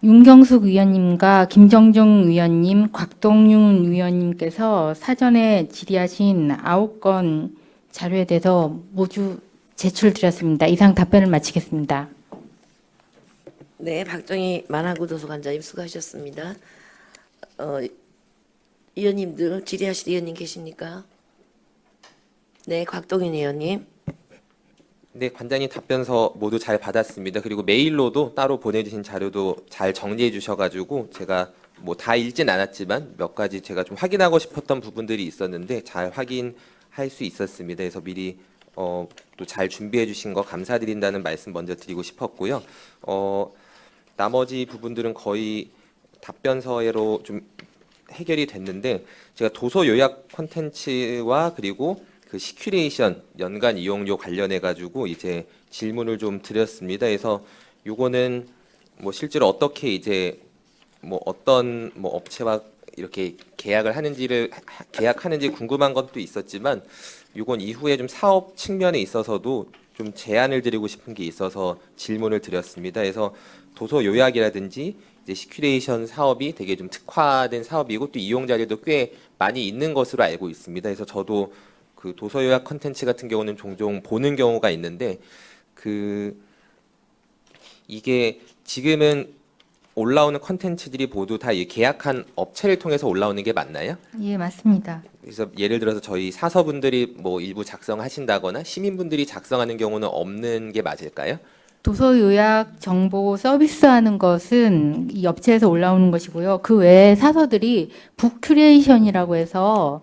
윤경숙 의원님과 김정중 의원님, 곽동윤 의원님께서 사전에 질의하신 9건 자료에 대해서 모두 제출드렸습니다. 이상 답변을 마치겠습니다. 네, 박정희 만안구 도서관장님 수고하셨습니다. 의원님들 질의하실 의원님 계십니까? 네, 곽동윤 의원님. 네, 관장님 답변서 모두 잘 받았습니다. 그리고 메일로도 따로 보내주신 자료도 잘 정리해 주셔가지고 제가 뭐 다 읽진 않았지만 몇 가지 제가 좀 확인하고 싶었던 부분들이 있었는데 잘 확인할 수 있었습니다. 그래서 미리 또 잘 준비해 주신 거 감사드린다는 말씀 먼저 드리고 싶었고요. 나머지 부분들은 거의 답변서로 좀 해결이 됐는데 제가 도서 요약 콘텐츠와 그리고 그 시큐레이션 연간 이용료 관련해 가지고 이제 질문을 좀 드렸습니다. 그래서 요거는 뭐 실제로 어떻게 이제 뭐 어떤 뭐 업체와 이렇게 계약하는지 궁금한 것도 있었지만 요건 이후에 좀 사업 측면에 있어서도 좀 제안을 드리고 싶은 게 있어서 질문을 드렸습니다. 그래서 도서 요약이라든지 이제 시큐레이션 사업이 되게 좀 특화된 사업이고 또 이용자들도 꽤 많이 있는 것으로 알고 있습니다. 그래서 저도 그 도서 요약 컨텐츠 같은 경우는 종종 보는 경우가 있는데 이게 지금은 올라오는 컨텐츠들이 모두 다 이 계약한 업체를 통해서 올라오는 게 맞나요? 예, 맞습니다. 그래서 예를 들어서 저희 사서분들이 뭐 일부 작성하신다거나 시민분들이 작성하는 경우는 없는 게 맞을까요? 도서 요약 정보 서비스하는 것은 이 업체에서 올라오는 것이고요. 그 외에 사서들이 북큐레이션이라고 해서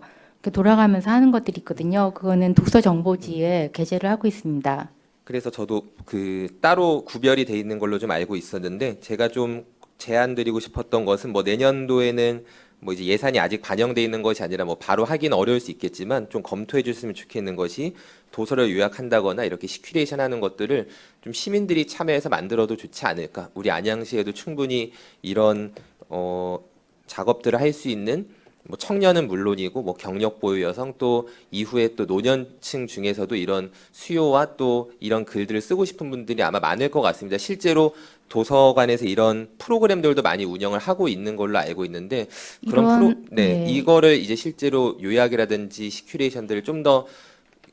돌아가면서 하는 것들이 있거든요. 그거는 독서 정보지에 게재를 하고 있습니다. 그래서 저도 그 따로 구별이 돼 있는 걸로 좀 알고 있었는데 제가 좀 제안 드리고 싶었던 것은 뭐 내년도에는 뭐 이제 예산이 아직 반영돼 있는 것이 아니라 뭐 바로 하기는 어려울 수 있겠지만 좀 검토해 줬으면 좋겠는 것이 도서를 요약한다거나 이렇게 시큐레이션 하는 것들을 좀 시민들이 참여해서 만들어도 좋지 않을까. 우리 안양시에도 충분히 이런 작업들을 할 수 있는 뭐 청년은 물론이고 뭐 경력 보유 여성 또 이후에 또 노년층 중에서도 이런 수요와 또 이런 글들을 쓰고 싶은 분들이 아마 많을 것 같습니다. 실제로 도서관에서 이런 프로그램들도 많이 운영을 하고 있는 걸로 알고 있는데 이거를 이제 실제로 요약이라든지 시큐레이션들을 좀 더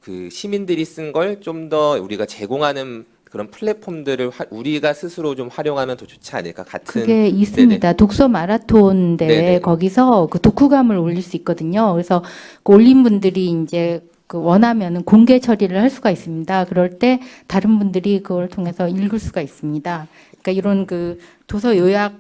그 시민들이 쓴 걸 좀 더 우리가 제공하는 그런 플랫폼들을 우리가 스스로 좀 활용하면 더 좋지 않을까 같은. 그게 있습니다. 네네. 독서 마라톤 대회 네네. 거기서 그 독후감을 올릴 수 있거든요. 그래서 그 올린 분들이 이제 그 원하면은 공개 처리를 할 수가 있습니다. 그럴 때 다른 분들이 그걸 통해서 읽을 수가 있습니다. 그러니까 이런 그 도서 요약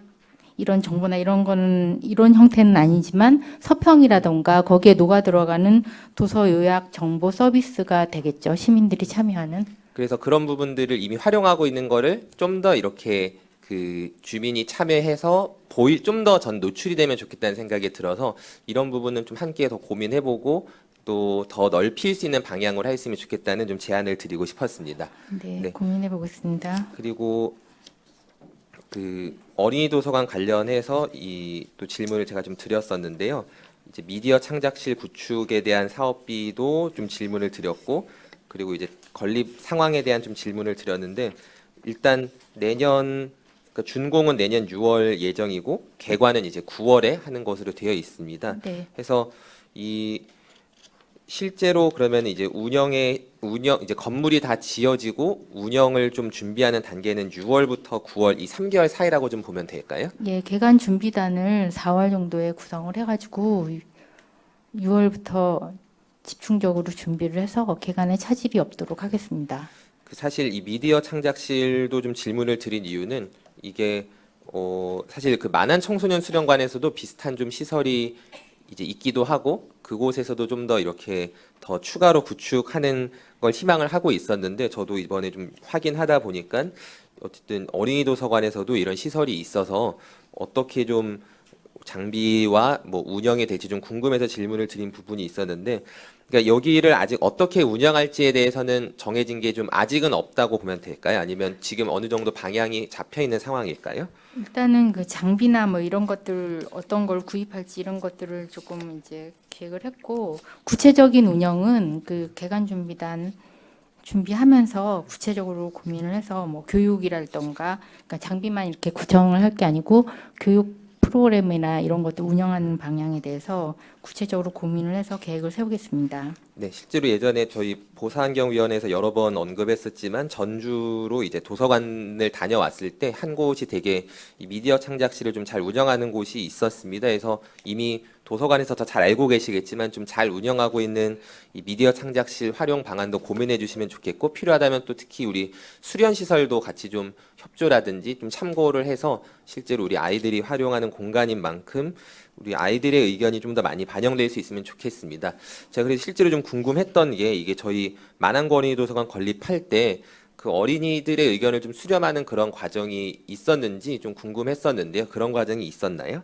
이런 정보나 이런 거는 이런 형태는 아니지만 서평이라던가 거기에 녹아 들어가는 도서 요약 정보 서비스가 되겠죠. 시민들이 참여하는. 그래서 그런 부분들을 이미 활용하고 있는 거를 좀 더 이렇게 그 주민이 참여해서 좀 더 전 노출이 되면 좋겠다는 생각이 들어서 이런 부분은 좀 함께 더 고민해보고 또 더 넓힐 수 있는 방향으로 했으면 좋겠다는 좀 제안을 드리고 싶었습니다. 네, 네. 고민해 보겠습니다. 그리고 그 어린이 도서관 관련해서 이 또 질문을 제가 좀 드렸었는데요. 이제 미디어 창작실 구축에 대한 사업비도 좀 질문을 드렸고, 그리고 이제 건립 상황에 대한 좀 질문을 드렸는데, 일단 내년 그러니까 준공은 내년 6월 예정이고 개관은 이제 9월에 하는 것으로 되어 있습니다. 네. 해서 이 실제로 그러면 이제 이제 건물이 다 지어지고 운영을 좀 준비하는 단계는 6월부터 9월 이 3개월 사이라고 좀 보면 될까요? 예, 개관 준비단을 4월 정도에 구성을 해가지고 6월부터 집중적으로 준비를 해서 개관에 차질이 없도록 하겠습니다. 그 사실 이 미디어 창작실도 좀 질문을 드린 이유는 이게 사실 그 만안 청소년 수련관에서도 비슷한 좀 시설이 이제 있기도 하고 그곳에서도 좀 더 이렇게 더 추가로 구축하는 걸 희망을 하고 있었는데 저도 이번에 좀 확인하다 보니까 어쨌든 어린이 도서관에서도 이런 시설이 있어서 어떻게 좀 장비와 뭐 운영이 될지 좀 궁금해서 질문을 드린 부분이 있었는데 그러니까 여기를 아직 어떻게 운영할지에 대해서는 정해진 게 좀 아직은 없다고 보면 될까요? 아니면 지금 어느 정도 방향이 잡혀 있는 상황일까요? 일단은 그 장비나 뭐 이런 것들 어떤 걸 구입할지 이런 것들을 조금 이제 계획을 했고 구체적인 운영은 그 개관 준비단 준비하면서 구체적으로 고민을 해서 뭐 교육이랄던가 그러니까 장비만 이렇게 구성을 할 게 아니고 교육 프로그램이나 이런 것들 운영하는 방향에 대해서 구체적으로 고민을 해서 계획을 세우겠습니다. 네, 실제로 예전에 저희 보사환경위원회에서 여러 번 언급했었지만 전주로 이제 도서관을 다녀왔을 때 한 곳이 되게 이 미디어 창작실을 좀 잘 운영하는 곳이 있었습니다. 그래서 이미 도서관에서 더 잘 알고 계시겠지만 좀 잘 운영하고 있는 이 미디어 창작실 활용 방안도 고민해 주시면 좋겠고 필요하다면 또 특히 우리 수련 시설도 같이 좀 협조라든지 좀 참고를 해서 실제로 우리 아이들이 활용하는 공간인 만큼 우리 아이들의 의견이 좀 더 많이 반영될 수 있으면 좋겠습니다. 제가 그래서 실제로 좀 궁금했던 게 이게 저희 만안고 어린이 도서관 건립할 때 그 어린이들의 의견을 좀 수렴하는 그런 과정이 있었는지 좀 궁금했었는데요. 그런 과정이 있었나요?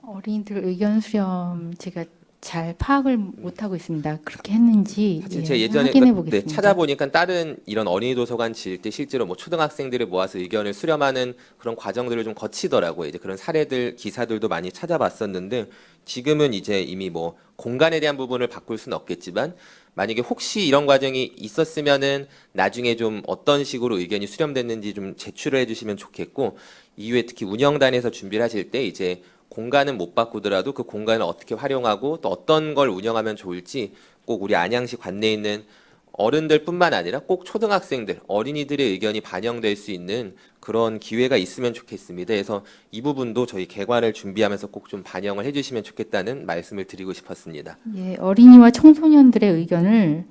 어린이들 의견 수렴 제가 잘 파악을 못하고 있습니다. 그렇게 했는지 사실 예, 제가 예전에 확인해 네, 보겠습니다. 찾아보니까 다른 이런 어린이 도서관 지을 때 실제로 뭐 초등학생들을 모아서 의견을 수렴하는 그런 과정들을 좀 거치더라고요. 이제 그런 사례들 기사들도 많이 찾아봤었는데 지금은 이제 이미 뭐 공간에 대한 부분을 바꿀 수는 없겠지만 만약에 혹시 이런 과정이 있었으면은 나중에 좀 어떤 식으로 의견이 수렴됐는지 좀 제출을 해주시면 좋겠고 이후에 특히 운영단에서 준비를 하실 때 이제 공간은 못 바꾸더라도 그 공간을 어떻게 활용하고 또 어떤 걸 운영하면 좋을지 꼭 우리 안양시 관내에 있는 어른들뿐만 아니라 꼭 초등학생들, 어린이들의 의견이 반영될 수 있는 그런 기회가 있으면 좋겠습니다. 그래서 이 부분도 저희 개관을 준비하면서 꼭 좀 반영을 해주시면 좋겠다는 말씀을 드리고 싶었습니다. 예, 어린이와 청소년들의 의견을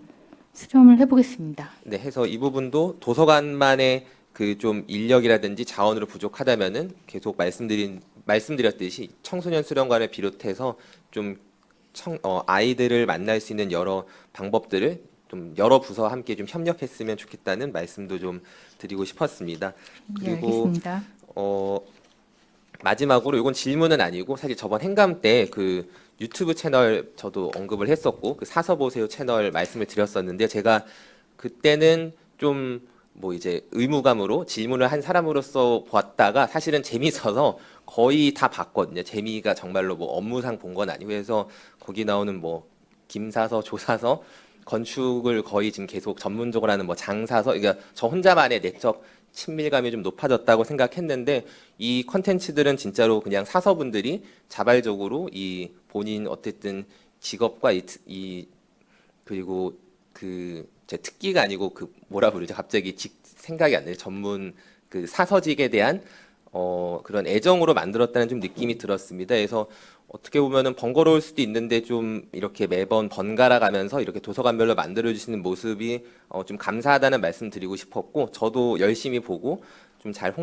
수렴을 해보겠습니다. 네, 해서 이 부분도 도서관만의 그 좀 인력이라든지 자원으로 부족하다면은 계속 말씀드렸듯이 청소년 수련관을 비롯해서 좀 아이들을 만날 수 있는 여러 방법들을 좀 여러 부서와 함께 좀 협력했으면 좋겠다는 말씀도 좀 드리고 싶었습니다. 예, 그리고 알겠습니다. 마지막으로 이건 질문은 아니고 사실 저번 행감 때 그 유튜브 채널 저도 언급을 했었고 그 사서 보세요 채널 말씀을 드렸었는데 제가 그때는 좀 뭐 이제 의무감으로 질문을 한 사람으로서 보았다가 사실은 재미있어서 거의 다 봤거든요. 재미가 정말로 뭐 업무상 본 건 아니고 해서 거기 나오는 뭐 김사서, 조사서, 건축을 거의 지금 계속 전문적으로 하는 뭐 장사서, 그러니까 저 혼자만의 내적 친밀감이 좀 높아졌다고 생각했는데 이 컨텐츠들은 진짜로 그냥 사서분들이 자발적으로 이 본인 어쨌든 직업과 그리고 그 제 특기가 아니고 그 뭐라 부르죠? 갑자기 생각이 안 나요. 전문 그 사서직에 대한 그런 애정으로 만들었다는 좀 느낌이 들었습니다. 그래서 어떻게 보면은 번거로울 수도 있는데 좀 이렇게 매번 번갈아 가면서 이렇게 도서관별로 만들어 주시는 모습이 좀 감사하다는 말씀 드리고 싶었고 저도 열심히 보고 좀 잘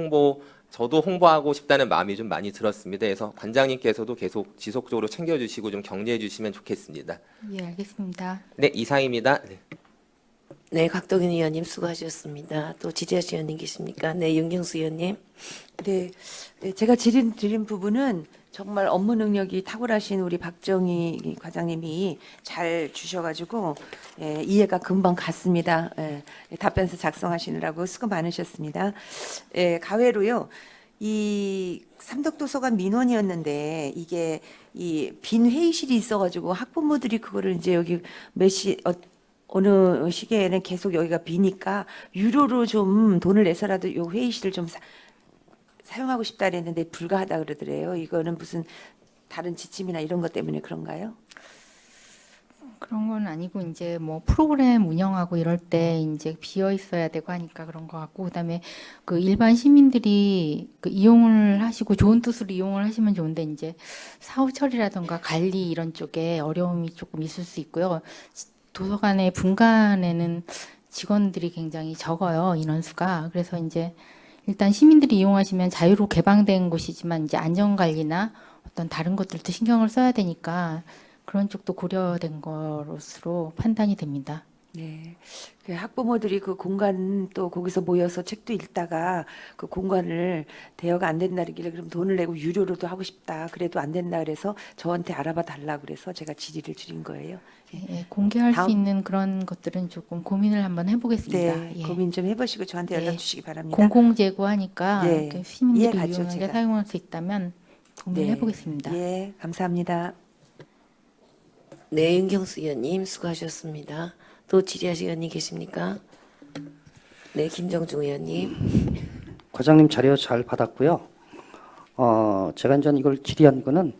저도 홍보하고 싶다는 마음이 좀 많이 들었습니다. 그래서 관장님께서도 계속 지속적으로 챙겨주시고 좀 격려해 주시면 좋겠습니다. 예, 알겠습니다. 네, 이상입니다. 네. 네, 곽동현 의원님 수고하셨습니다. 또 지리하시 의원님 계십니까? 네, 윤경수 의원님. 네, 제가 드린 부분은 정말 업무 능력이 탁월하신 우리 박정희 과장님이 잘 주셔가지고 이해가 금방 갔습니다. 답변서 작성하시느라고 수고 많으셨습니다. 가외로요, 이 삼덕도서관 민원이었는데 이게 이 빈 회의실이 있어가지고 학부모들이 그거를 이제 여기 어느 시기에는 계속 여기가 비니까 유료로 좀 돈을 내서라도 요 회의실을 좀 사용하고 싶다 그랬는데 불가하다 그러더래요. 이거는 무슨 다른 지침이나 이런 것 때문에 그런가요? 그런 건 아니고 이제 뭐 프로그램 운영하고 이럴 때 이제 비어 있어야 되고 하니까 그런 것 같고, 그다음에 그 일반 시민들이 그 이용을 하시고 좋은 뜻으로 이용을 하시면 좋은데 이제 사후 처리라든가 관리 이런 쪽에 어려움이 조금 있을 수 있고요. 도서관의 분관에는 직원들이 굉장히 적어요, 인원수가. 그래서 이제 일단 시민들이 이용하시면 자유로 개방된 곳이지만 이제 안전 관리나 어떤 다른 것들도 신경을 써야 되니까 그런 쪽도 고려된 것으로 판단이 됩니다. 네. 그 학부모들이 그 공간 또 거기서 모여서 책도 읽다가 그 공간을 대여가 안 된다 그러길래 그럼 돈을 내고 유료로도 하고 싶다. 그래도 안 된다 그래서 저한테 알아봐 달라 그래서 제가 질의를 드린 거예요. 예, 공개할 다음- 수 있는 그런 것들은 조금 고민을 한번 해보겠습니다. 네. 예. 고민 좀 해보시고 저한테 연락 네. 주시기 바랍니다. 공공재고하니까 네. 이렇게 시민들이 이해가죠, 유용하게 제가. 사용할 수 있다면 고민을 네. 해보겠습니다. 예, 감사합니다. 네, 윤경수 의원님 수고하셨습니다. 또 지리하시 의원님 계십니까? 네, 김정중 의원님. 과장님 자료 잘 받았고요. 제가 이제 이걸 질의한 거는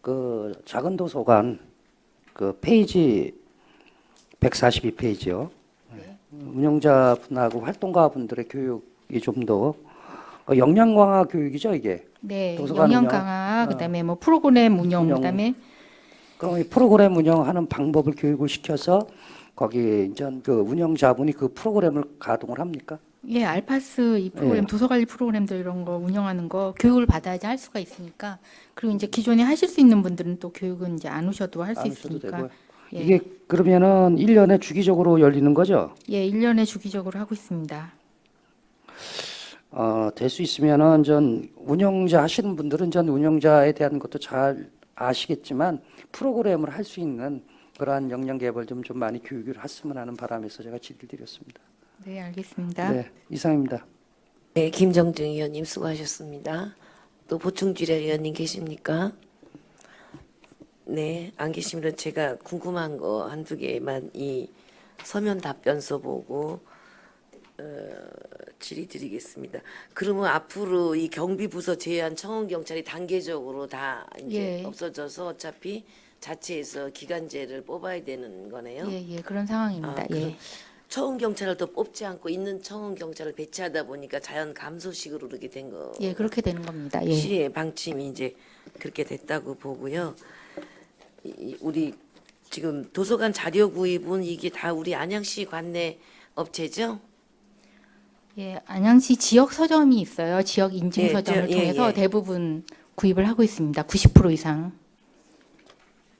그 작은 도서관 그 페이지 142페이지요. 운영자분하고 활동가분들의 교육이 좀 더 역량 강화 교육이죠, 이게. 네, 도서관 영양 운영. 강화, 그다음에 뭐 프로그램 운영, 그다음에 그럼 이 프로그램 운영하는 방법을 교육을 시켜서 거기 이제 그 운영자분이 그 프로그램을 가동을 합니까? 예, 알파스 이 프로그램 예. 도서 관리 프로그램들 이런 거 운영하는 거 교육을 받아야지 할 수가 있으니까. 그리고 이제 기존에 하실 수 있는 분들은 또 교육은 이제 안 오셔도 할 수 안 하셔도 있으니까. 되고요. 예. 이게 그러면은 1년에 주기적으로 열리는 거죠? 예, 1년에 주기적으로 하고 있습니다. 될 수 있으면은 전 운영자 하시는 분들은 전 운영자에 대한 것도 잘 아시겠지만 프로그램을 할 수 있는 그러한 역량 개발 좀 많이 교육을 했으면 하는 바람에서 제가 질의를 드렸습니다. 네, 알겠습니다. 네, 이상입니다. 네, 김정중 의원님 수고하셨습니다. 또 보충 지뢰 의원님 계십니까? 네, 안 계시면 제가 궁금한 거 한두 개만 이 서면 답변서 보고 질의드리겠습니다. 그러면 앞으로 이 경비부서 제외한 청원경찰이 단계적으로 다 이제 예. 없어져서 어차피 자체에서 기간제를 뽑아야 되는 거네요. 예, 예, 그런 상황입니다. 그럼 예. 청원경찰을 더 뽑지 않고 있는 청원경찰을 배치하다 보니까 자연 감소식으로 그렇게 된 거. 예, 그렇게 되는 겁니다. 예. 시의 방침이 이제 그렇게 됐다고 보고요. 우리 지금 도서관 자료 구입은 이게 다 우리 안양시 관내 업체죠? 예, 안양시 지역 서점이 있어요. 지역 인증 예, 서점을 예, 통해서 예. 대부분 구입을 하고 있습니다. 90% 이상.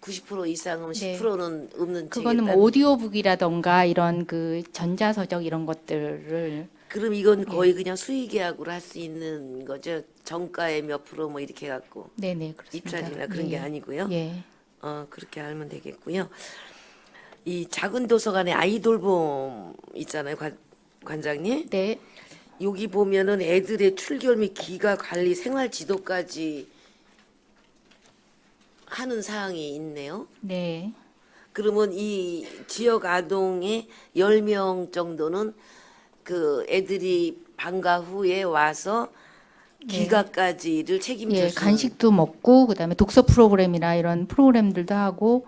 90% 이상은 네. 10%는 없는 그거는 뭐 책이다. 오디오북이라던가 이런 그 전자서적 이런 것들을 그럼 예. 이건 거의 그냥 수의계약으로 할 수 있는 거죠. 정가의 몇 프로 뭐 이렇게 갖고 네네 그렇습니다. 입찰이나 그런 예. 게 아니고요. 예. 그렇게 알면 되겠고요. 이 작은 도서관에 아이돌봄 있잖아요, 관장님. 네. 여기 보면은 애들의 출결 및 기가 관리 생활 지도까지 하는 사항이 있네요. 네. 그러면 이 지역 아동의 10명 정도는 그 애들이 방과 후에 와서 기가까지를 책임질 예, 수 간식도 먹고 그다음에 독서 프로그램이나 이런 프로그램들도 하고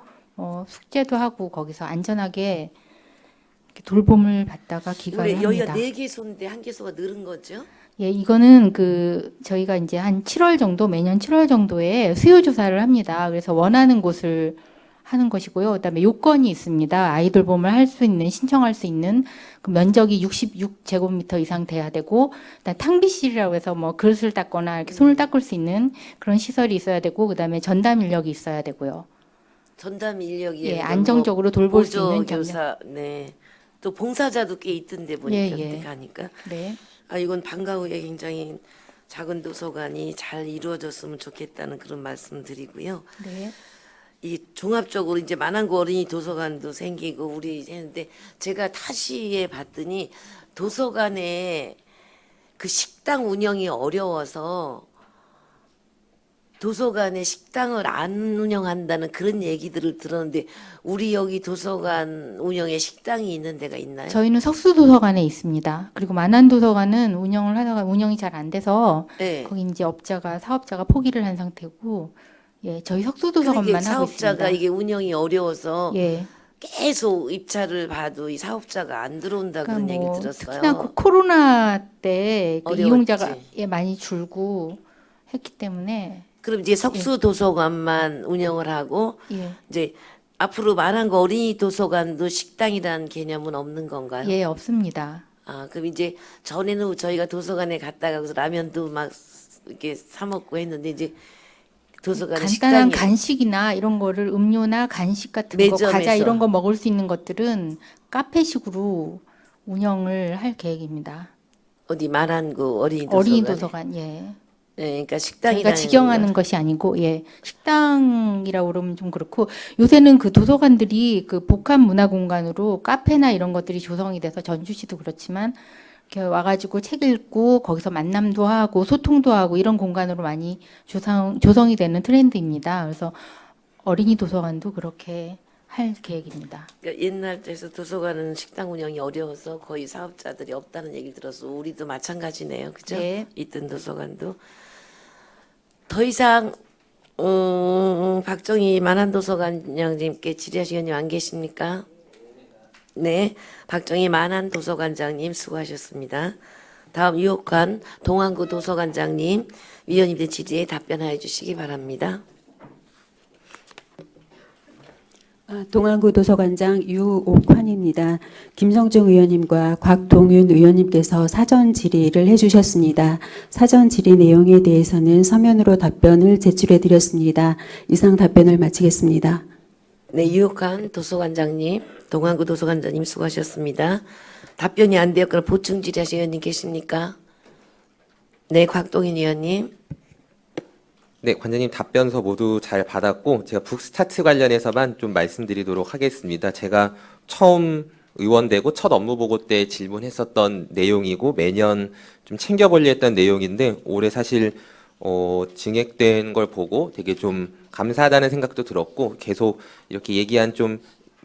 숙제도 하고 거기서 안전하게 이렇게 돌봄을 받다가 기간을 올해 여기가 합니다. 4개소인데 한 개소가 늘은 거죠? 예, 이거는 그 저희가 이제 한 7월 정도 매년 7월 정도에 수요 조사를 합니다. 그래서 원하는 곳을 하는 것이고요. 그다음에 요건이 있습니다. 아이돌봄을 할 수 있는 신청할 수 있는 그 면적이 66제곱미터 이상 돼야 되고, 그다음 탕비실이라고 해서 뭐 그릇을 닦거나 이렇게 손을 닦을 수 있는 그런 시설이 있어야 되고, 그다음에 전담 인력이 있어야 되고요. 전담 인력이 예, 안정적으로 돌볼 수 있는 보조교사, 네. 또 봉사자도 꽤 있던데 보니까 예, 예. 그때 가니까 네. 아 이건 방과 후에 굉장히 작은 도서관이 잘 이루어졌으면 좋겠다는 그런 말씀 드리고요. 네. 이 종합적으로 이제 만안고 어린이 도서관도 생기고 우리 했는데 제가 타시에 봤더니 도서관에 그 식당 운영이 어려워서 도서관에 식당을 안 운영한다는 그런 얘기들을 들었는데 우리 여기 도서관 운영에 식당이 있는 데가 있나요? 저희는 석수도서관에 있습니다. 그리고 만안도서관은 운영을 하다가 운영이 잘 안 돼서 네. 거기 이제 사업자가 포기를 한 상태고, 예, 저희 석수도서관만 그러게 하고 사업자가 있습니다. 이게 운영이 어려워서 예. 계속 입찰을 봐도 이 사업자가 안 들어온다 그런 그러니까 얘기 뭐 들었어요. 특히나 그 코로나 때 그 어려웠지. 이용자가 예, 많이 줄고 했기 때문에 그럼 이제 석수 도서관만 운영을 하고 예, 이제 앞으로 말한 거 어린이 도서관도 식당이라는 개념은 없는 건가요? 예, 없습니다. 아 그럼 이제 전에는 저희가 도서관에 갔다가 그래서 라면도 막 이렇게 사 먹고 했는데 이제 도서관에 간단한 식당이 간식이나 이런 거를 음료나 간식 같은 거, 매점에서. 과자 이런 거 먹을 수 있는 것들은 카페식으로 운영을 할 계획입니다. 어디 말한 그 어린이 도서관. 어린이 도서관, 예. 네, 그러니까 저희가 식당이라는 직영하는 것이 아니고, 예, 식당이라고 그러면 좀 그렇고, 요새는 그 도서관들이 그 복합 문화 공간으로 카페나 이런 것들이 조성이 돼서 전주시도 그렇지만, 이렇게 와가지고 책 읽고, 거기서 만남도 하고, 소통도 하고, 이런 공간으로 많이 조성이 되는 트렌드입니다. 그래서 어린이 도서관도 그렇게 할 계획입니다. 그러니까 옛날 때서 도서관은 식당 운영이 어려워서 거의 사업자들이 없다는 얘기를 들어서 우리도 마찬가지네요. 그죠? 네. 있던 도서관도. 더 이상 박정희 만안도서관장님께 질의하시는 안 계십니까? 네. 박정희 만안도서관장님 수고하셨습니다. 다음 유옥환 동안구 도서관장님 위원님들 질의에 답변하여 주시기 바랍니다. 동안구 도서관장 유옥환입니다. 김성중 의원님과 곽동윤 의원님께서 사전 질의를 해주셨습니다. 사전 질의 내용에 대해서는 서면으로 답변을 제출해 드렸습니다. 이상 답변을 마치겠습니다. 네, 유옥환 도서관장님, 동안구 도서관장님 수고하셨습니다. 답변이 안 되었거나 보충 질의하신 의원님 계십니까? 네, 곽동인 의원님. 네, 관장님 답변서 모두 잘 받았고 제가 북스타트 관련해서만 좀 말씀드리도록 하겠습니다. 제가 처음 의원되고 첫 업무 보고 때 질문했었던 내용이고 매년 좀 챙겨보려 했던 내용인데 올해 사실 증액된 걸 보고 되게 좀 감사하다는 생각도 들었고 계속 이렇게 얘기한 좀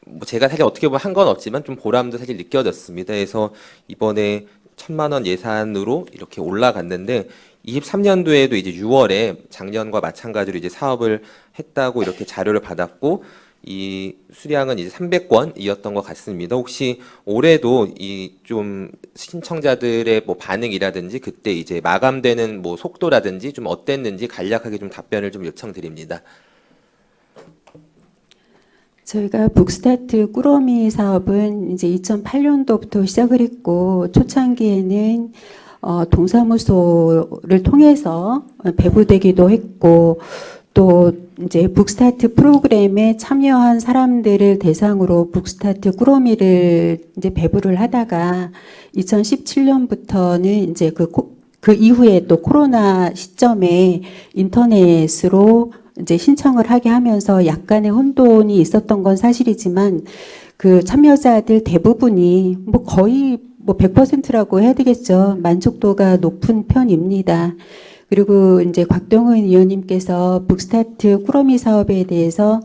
뭐 제가 사실 어떻게 보면 한 건 없지만 좀 보람도 사실 느껴졌습니다. 그래서 이번에 1,000만 원 예산으로 이렇게 올라갔는데 23년도에도 이제 6월에 작년과 마찬가지로 이제 사업을 했다고 이렇게 자료를 받았고 이 수량은 이제 300건이었던 것 같습니다. 혹시 올해도 이 좀 신청자들의 뭐 반응이라든지 그때 이제 마감되는 뭐 속도라든지 좀 어땠는지 간략하게 좀 답변을 좀 요청드립니다. 저희가 북스타트 꾸러미 사업은 이제 2008년도부터 시작을 했고 초창기에는 동사무소를 통해서 배부되기도 했고 또 이제 북스타트 프로그램에 참여한 사람들을 대상으로 북스타트 꾸러미를 이제 배부를 하다가 2017년부터는 이제 그 이후에 또 코로나 시점에 인터넷으로 이제 신청을 하게 하면서 약간의 혼돈이 있었던 건 사실이지만 그 참여자들 대부분이 뭐 거의 뭐 100%라고 해야 되겠죠. 만족도가 높은 편입니다. 그리고 이제 곽동은 의원님께서 북스타트 꾸러미 사업에 대해서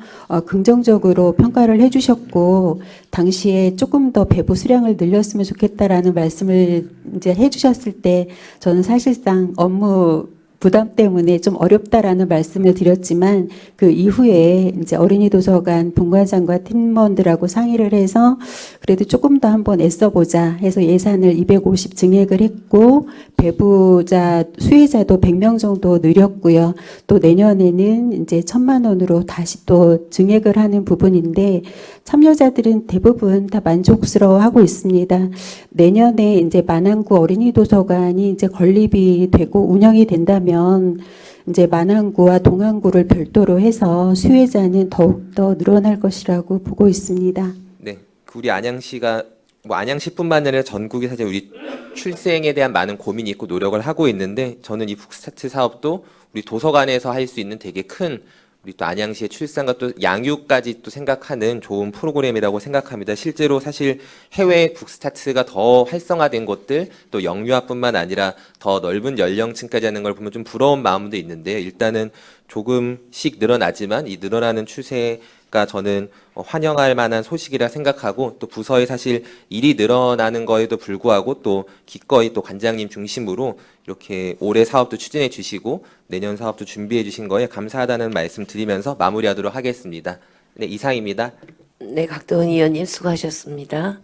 긍정적으로 평가를 해주셨고 당시에 조금 더 배부 수량을 늘렸으면 좋겠다라는 말씀을 이제 해주셨을 때 저는 사실상 업무 부담 때문에 좀 어렵다라는 말씀을 드렸지만 그 이후에 이제 어린이 도서관 분관장과 팀원들하고 상의를 해서 그래도 조금 더 한번 애써보자 해서 예산을 250 증액을 했고 배부자 수혜자도 100명 정도 늘렸고요. 또 내년에는 이제 1,000만 원으로 다시 또 증액을 하는 부분인데 참여자들은 대부분 다 만족스러워하고 있습니다. 내년에 이제 만안구 어린이 도서관이 이제 건립이 되고 운영이 된다면 이제 만안구와 동안구를 별도로 해서 수혜자는 더욱더 늘어날 것이라고 보고 있습니다. 네, 우리 안양시가 뭐 안양시뿐만 아니라 전국에 사실 우리 출생에 대한 많은 고민이 있고 노력을 하고 있는데 저는 이 북스타트 사업도 우리 도서관에서 할 수 있는 되게 큰 우리 또 안양시의 출산과 또 양육까지 또 생각하는 좋은 프로그램이라고 생각합니다. 실제로 사실 해외 북스타트가 더 활성화된 곳들 또 영유아뿐만 아니라 더 넓은 연령층까지 하는 걸 보면 좀 부러운 마음도 있는데 일단은 조금씩 늘어나지만 이 늘어나는 추세가 저는 환영할 만한 소식이라 생각하고 또 부서에 사실 일이 늘어나는 거에도 불구하고 또 기꺼이 또 관장님 중심으로 이렇게 올해 사업도 추진해 주시고 내년 사업도 준비해 주신 거에 감사하다는 말씀 드리면서 마무리하도록 하겠습니다. 네, 이상입니다. 네, 각도원 의원님 수고하셨습니다.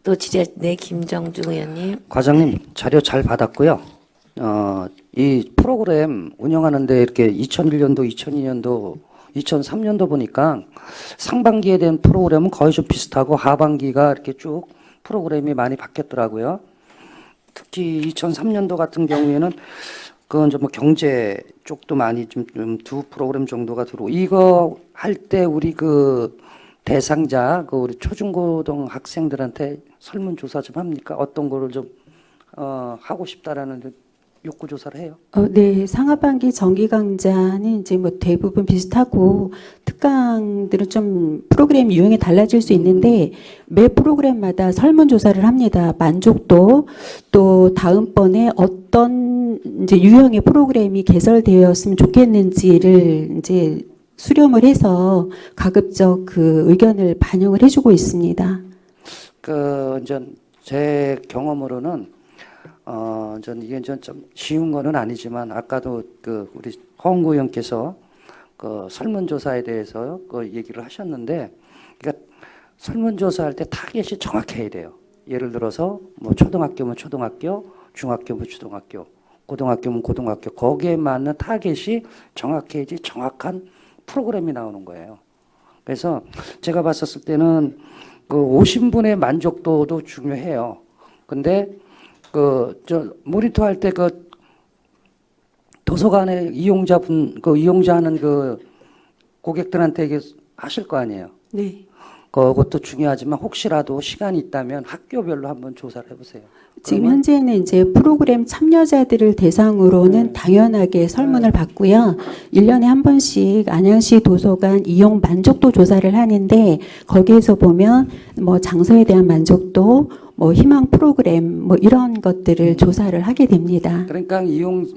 또 네, 김정중 의원님. 과장님 자료 잘 받았고요. 이 프로그램 운영하는데 이렇게 2001년도, 2002년도, 2003년도 보니까 상반기에 대한 프로그램은 거의 좀 비슷하고 하반기가 이렇게 쭉 프로그램이 많이 바뀌었더라고요. 특히 2003년도 같은 경우에는 그건 좀 뭐 경제 쪽도 많이 좀 두 프로그램 정도가 들어오고 이거 할 때 우리 그 대상자 그 우리 초중고등 학생들한테 설문조사 좀 합니까? 어떤 거를 좀 하고 싶다라는 욕구 조사를 해요? 네, 상하반기 정기 강좌는 이제 뭐 대부분 비슷하고 특강들은 좀 프로그램 유형이 달라질 수 있는데 매 프로그램마다 설문조사를 합니다. 만족도 또 다음번에 어떤 이제 유형의 프로그램이 개설되었으면 좋겠는지를 이제 수렴을 해서 가급적 그 의견을 반영을 해주고 있습니다. 그 이제 제 경험으로는 전 이게 좀 쉬운 거는 아니지만 아까도 그 우리 허은구 의원께서 그 설문조사에 대해서 그 얘기를 하셨는데, 그러니까 설문조사할 때 타겟이 정확해야 돼요. 예를 들어서 뭐 초등학교면 초등학교, 중학교면 중학교, 고등학교면 고등학교 거기에 맞는 타겟이 정확해야지 정확한 프로그램이 나오는 거예요. 그래서 제가 봤었을 때는 그 오신 분의 만족도도 중요해요. 근데 저 모니터할 때 그 도서관에 이용자하는 그 고객들한테 이게 하실 거 아니에요. 네. 그것도 중요하지만 혹시라도 시간이 있다면 학교별로 한번 조사를 해보세요. 지금 현재는 이제 프로그램 참여자들을 대상으로는 당연하게 설문을 받고요. 1년에 한 번씩 안양시 도서관 이용 만족도 조사를 하는데 거기에서 보면 뭐 장소에 대한 만족도, 뭐 희망 프로그램 뭐 이런 것들을 조사를 하게 됩니다. 그러니까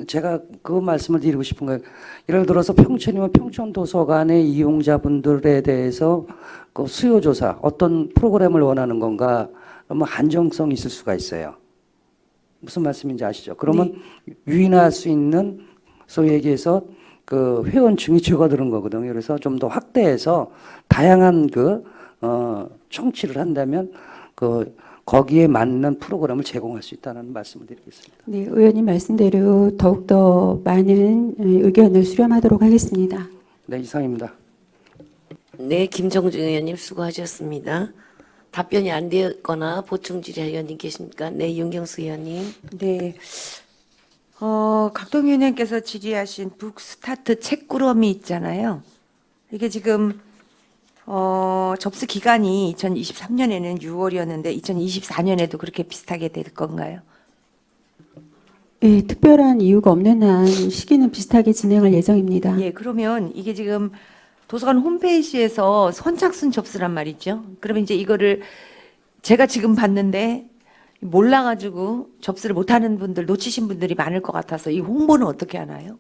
제가 그 말씀을 드리고 싶은 거예요. 예를 들어서 평촌이면 평촌 도서관의 이용자분들에 대해서 그 수요 조사, 어떤 프로그램을 원하는 건가, 뭐 한정성이 있을 수가 있어요. 무슨 말씀인지 아시죠? 그러면 유인할 수 있는 소위 얘기해서 그 회원층이 적어드는 거거든요. 그래서 좀 더 확대해서 다양한 청취를 한다면 거기에 맞는 프로그램을 제공할 수 있다는 말씀을 드리겠습니다. 네, 의원님 말씀대로 더욱더 많은 의견을 수렴하도록 하겠습니다. 네, 이상입니다. 네, 김정중 의원님 수고하셨습니다. 답변이 안 되었거나 보충 질의 의원님 계십니까? 네, 윤경수 의원님. 네. 각동 의원님께서 질의하신 북스타트 책꾸러미 있잖아요. 이게 지금 접수 기간이 2023년에는 6월이었는데 2024년에도 그렇게 비슷하게 될 건가요? 네, 특별한 이유가 없는 한 시기는 비슷하게 진행할 예정입니다. 예, 그러면 이게 지금 도서관 홈페이지에서 선착순 접수란 말이죠. 그러면 이제 이거를 제가 지금 봤는데 몰라가지고 접수를 못하는 분들, 놓치신 분들이 많을 것 같아서 이 홍보는 어떻게 하나요?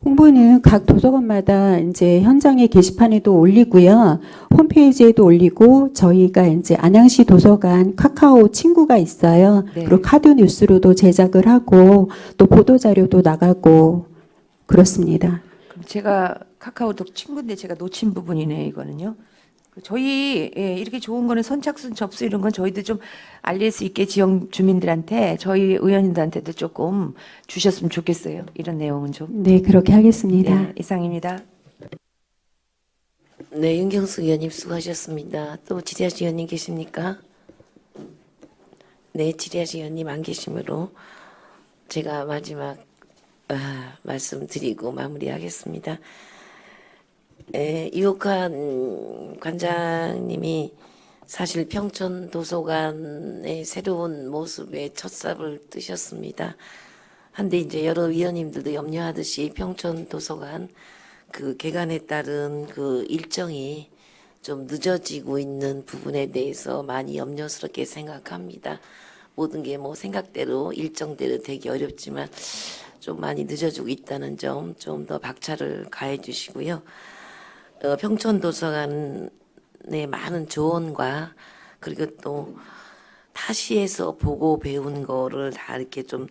홍보는 각 도서관마다 이제 현장에 게시판에도 올리고요. 홈페이지에도 올리고 저희가 이제 안양시 도서관 카카오 친구가 있어요. 네. 그리고 카드 뉴스로도 제작을 하고 또 보도 자료도 나가고 그렇습니다. 그럼 제가 카카오톡 친구인데 제가 놓친 부분이네 이거는요. 저희 이렇게 좋은 거는 선착순 접수 이런 건 저희도 좀 알릴 수 있게 지역 주민들한테 저희 의원님들한테도 조금 주셨으면 좋겠어요. 이런 내용은 좀. 네, 그렇게 하겠습니다. 네, 이상입니다. 네, 윤경수 의원님 수고하셨습니다. 또 지리아시 의원님 계십니까? 네, 지리아시 의원님 안 계시므로 제가 마지막 말씀드리고 마무리하겠습니다. 이옥한 관장님이 사실 평촌 도서관의 새로운 모습에 첫 삽을 뜨셨습니다. 한데 이제 여러 위원님들도 염려하듯이 평촌 도서관 그 개관에 따른 그 일정이 좀 늦어지고 있는 부분에 대해서 많이 염려스럽게 생각합니다. 모든 게 뭐 생각대로 일정대로 되기 어렵지만 좀 많이 늦어지고 있다는 점 좀 더 박차를 가해 주시고요. 평촌 도서관의 많은 조언과 그리고 또 타시에서 보고 배운 거를 다 이렇게 좀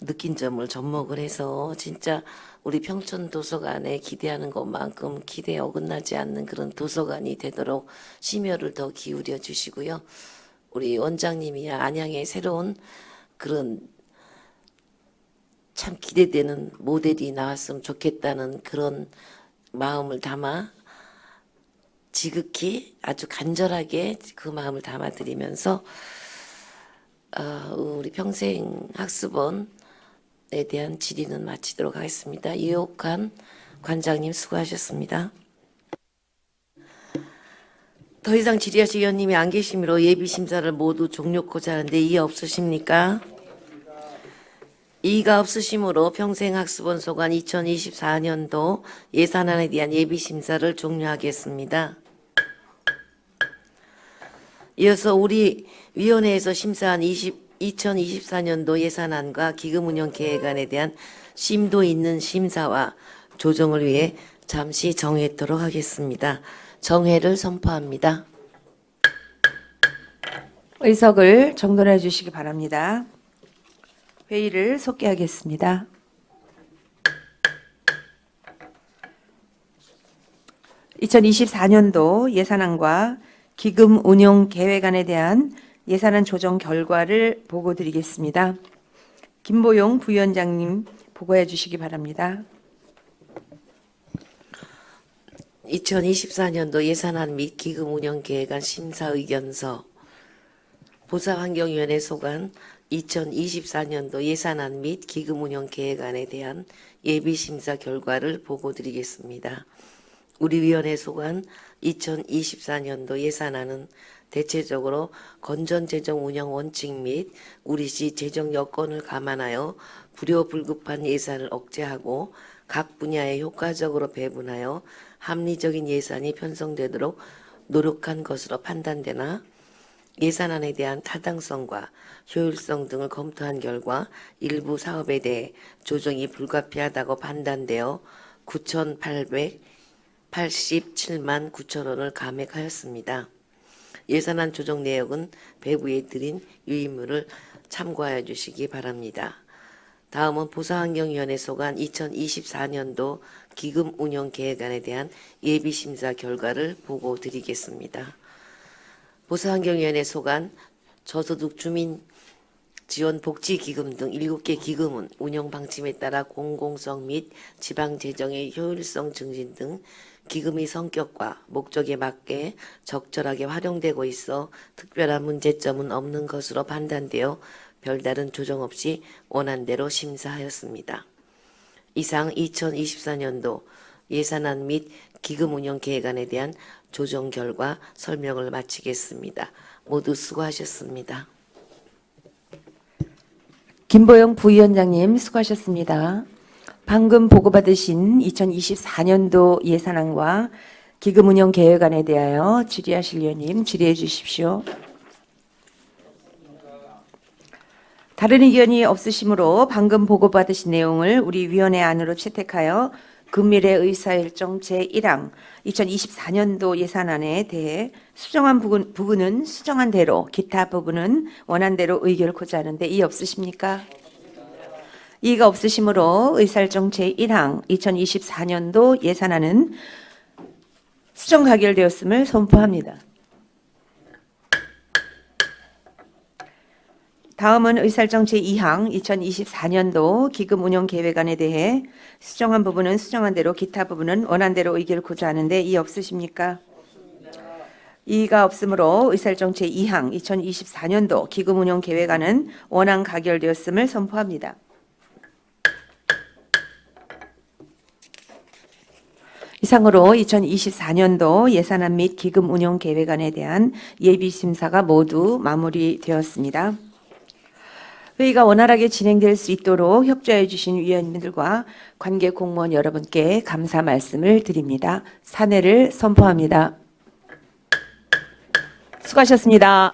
느낀 점을 접목을 해서 진짜 우리 평촌 도서관에 기대하는 것만큼 기대에 어긋나지 않는 그런 도서관이 되도록 심혈을 더 기울여 주시고요. 우리 원장님이야 안양의 새로운 그런 참 기대되는 모델이 나왔으면 좋겠다는 그런 마음을 담아 지극히 아주 간절하게 그 마음을 담아드리면서 우리 평생학습원에 대한 질의는 마치도록 하겠습니다. 이옥한 관장님 수고하셨습니다. 더 이상 질의하실 위원님이 안 계시므로 예비심사를 모두 종료코자 하는데 이의 없으십니까? 이의가 없으시므로 평생학습원 소관 2024년도 예산안에 대한 예비심사를 종료하겠습니다. 이어서 우리 위원회에서 심사한 2024년도 예산안과 기금운영계획안에 대한 심도 있는 심사와 조정을 위해 잠시 정회토록 하겠습니다. 정회를 선포합니다. 의석을 정돈해 주시기 바랍니다. 회의를 속개하겠습니다. (2024년도) 예산안과 기금 운용 계획안에 대한 예산안 조정 결과를 보고드리겠습니다. 김보용 부위원장님 보고해 주시기 바랍니다. 2024년도 예산안 및 기금 운영 계획안 심사 의견서 보사환경위원회 소관 2024년도 예산안 및 기금 운영 계획안에 대한 예비 심사 결과를 보고드리겠습니다. 우리 위원회 소관 2024년도 예산안은 대체적으로 건전 재정 운영 원칙 및 우리시 재정 여건을 감안하여 불효불급한 예산을 억제하고 각 분야에 효과적으로 배분하여 합리적인 예산이 편성되도록 노력한 것으로 판단되나 예산안에 대한 타당성과 효율성 등을 검토한 결과 일부 사업에 대해 조정이 불가피하다고 판단되어 9,887만 9천 원을 감액하였습니다. 예산안 조정 내역은 배부에 드린 유의물을 참고하여 주시기 바랍니다. 다음은 보사환경위원회 소관 2024년도 기금 운영 계획안에 대한 예비심사 결과를 보고 드리겠습니다. 보사환경위원회 소관 저소득 주민 지원 복지기금 등 7개 기금은 운영 방침에 따라 공공성 및 지방재정의 효율성 증진 등 기금의 성격과 목적에 맞게 적절하게 활용되고 있어 특별한 문제점은 없는 것으로 판단되어 별다른 조정 없이 원안대로 심사하였습니다. 이상 2024년도 예산안 및 기금 운영 계획안에 대한 조정 결과 설명을 마치겠습니다. 모두 수고하셨습니다. 김보영 부위원장님 수고하셨습니다. 방금 보고받으신 2024년도 예산안과 기금 운영 계획안에 대하여 질의하실 위원님 질의해 주십시오. 다른 의견이 없으시므로 방금 보고받으신 내용을 우리 위원회 안으로 채택하여 금일의 의사일정 제1항 2024년도 예산안에 대해 수정한 부분은 수정한 대로, 기타 부분은 원한 대로 의결코자 하는데 이의 없으십니까? 이의가 없으시므로 의사일정 제1항 2024년도 예산안은 수정 가결되었음을 선포합니다. 다음은 의사일정 제2항 2024년도 기금 운영 계획안에 대해 수정한 부분은 수정한 대로, 기타 부분은 원한 대로 의결코자 하는데 이의 없으십니까? 이의가 없으므로 의사일정 제2항 2024년도 기금 운영 계획안은 원안 가결되었음을 선포합니다. 이상으로 2024년도 예산안 및 기금 운영 계획안에 대한 예비 심사가 모두 마무리되었습니다. 회의가 원활하게 진행될 수 있도록 협조해 주신 위원님들과 관계 공무원 여러분께 감사 말씀을 드립니다. 산회를 선포합니다. 수고하셨습니다.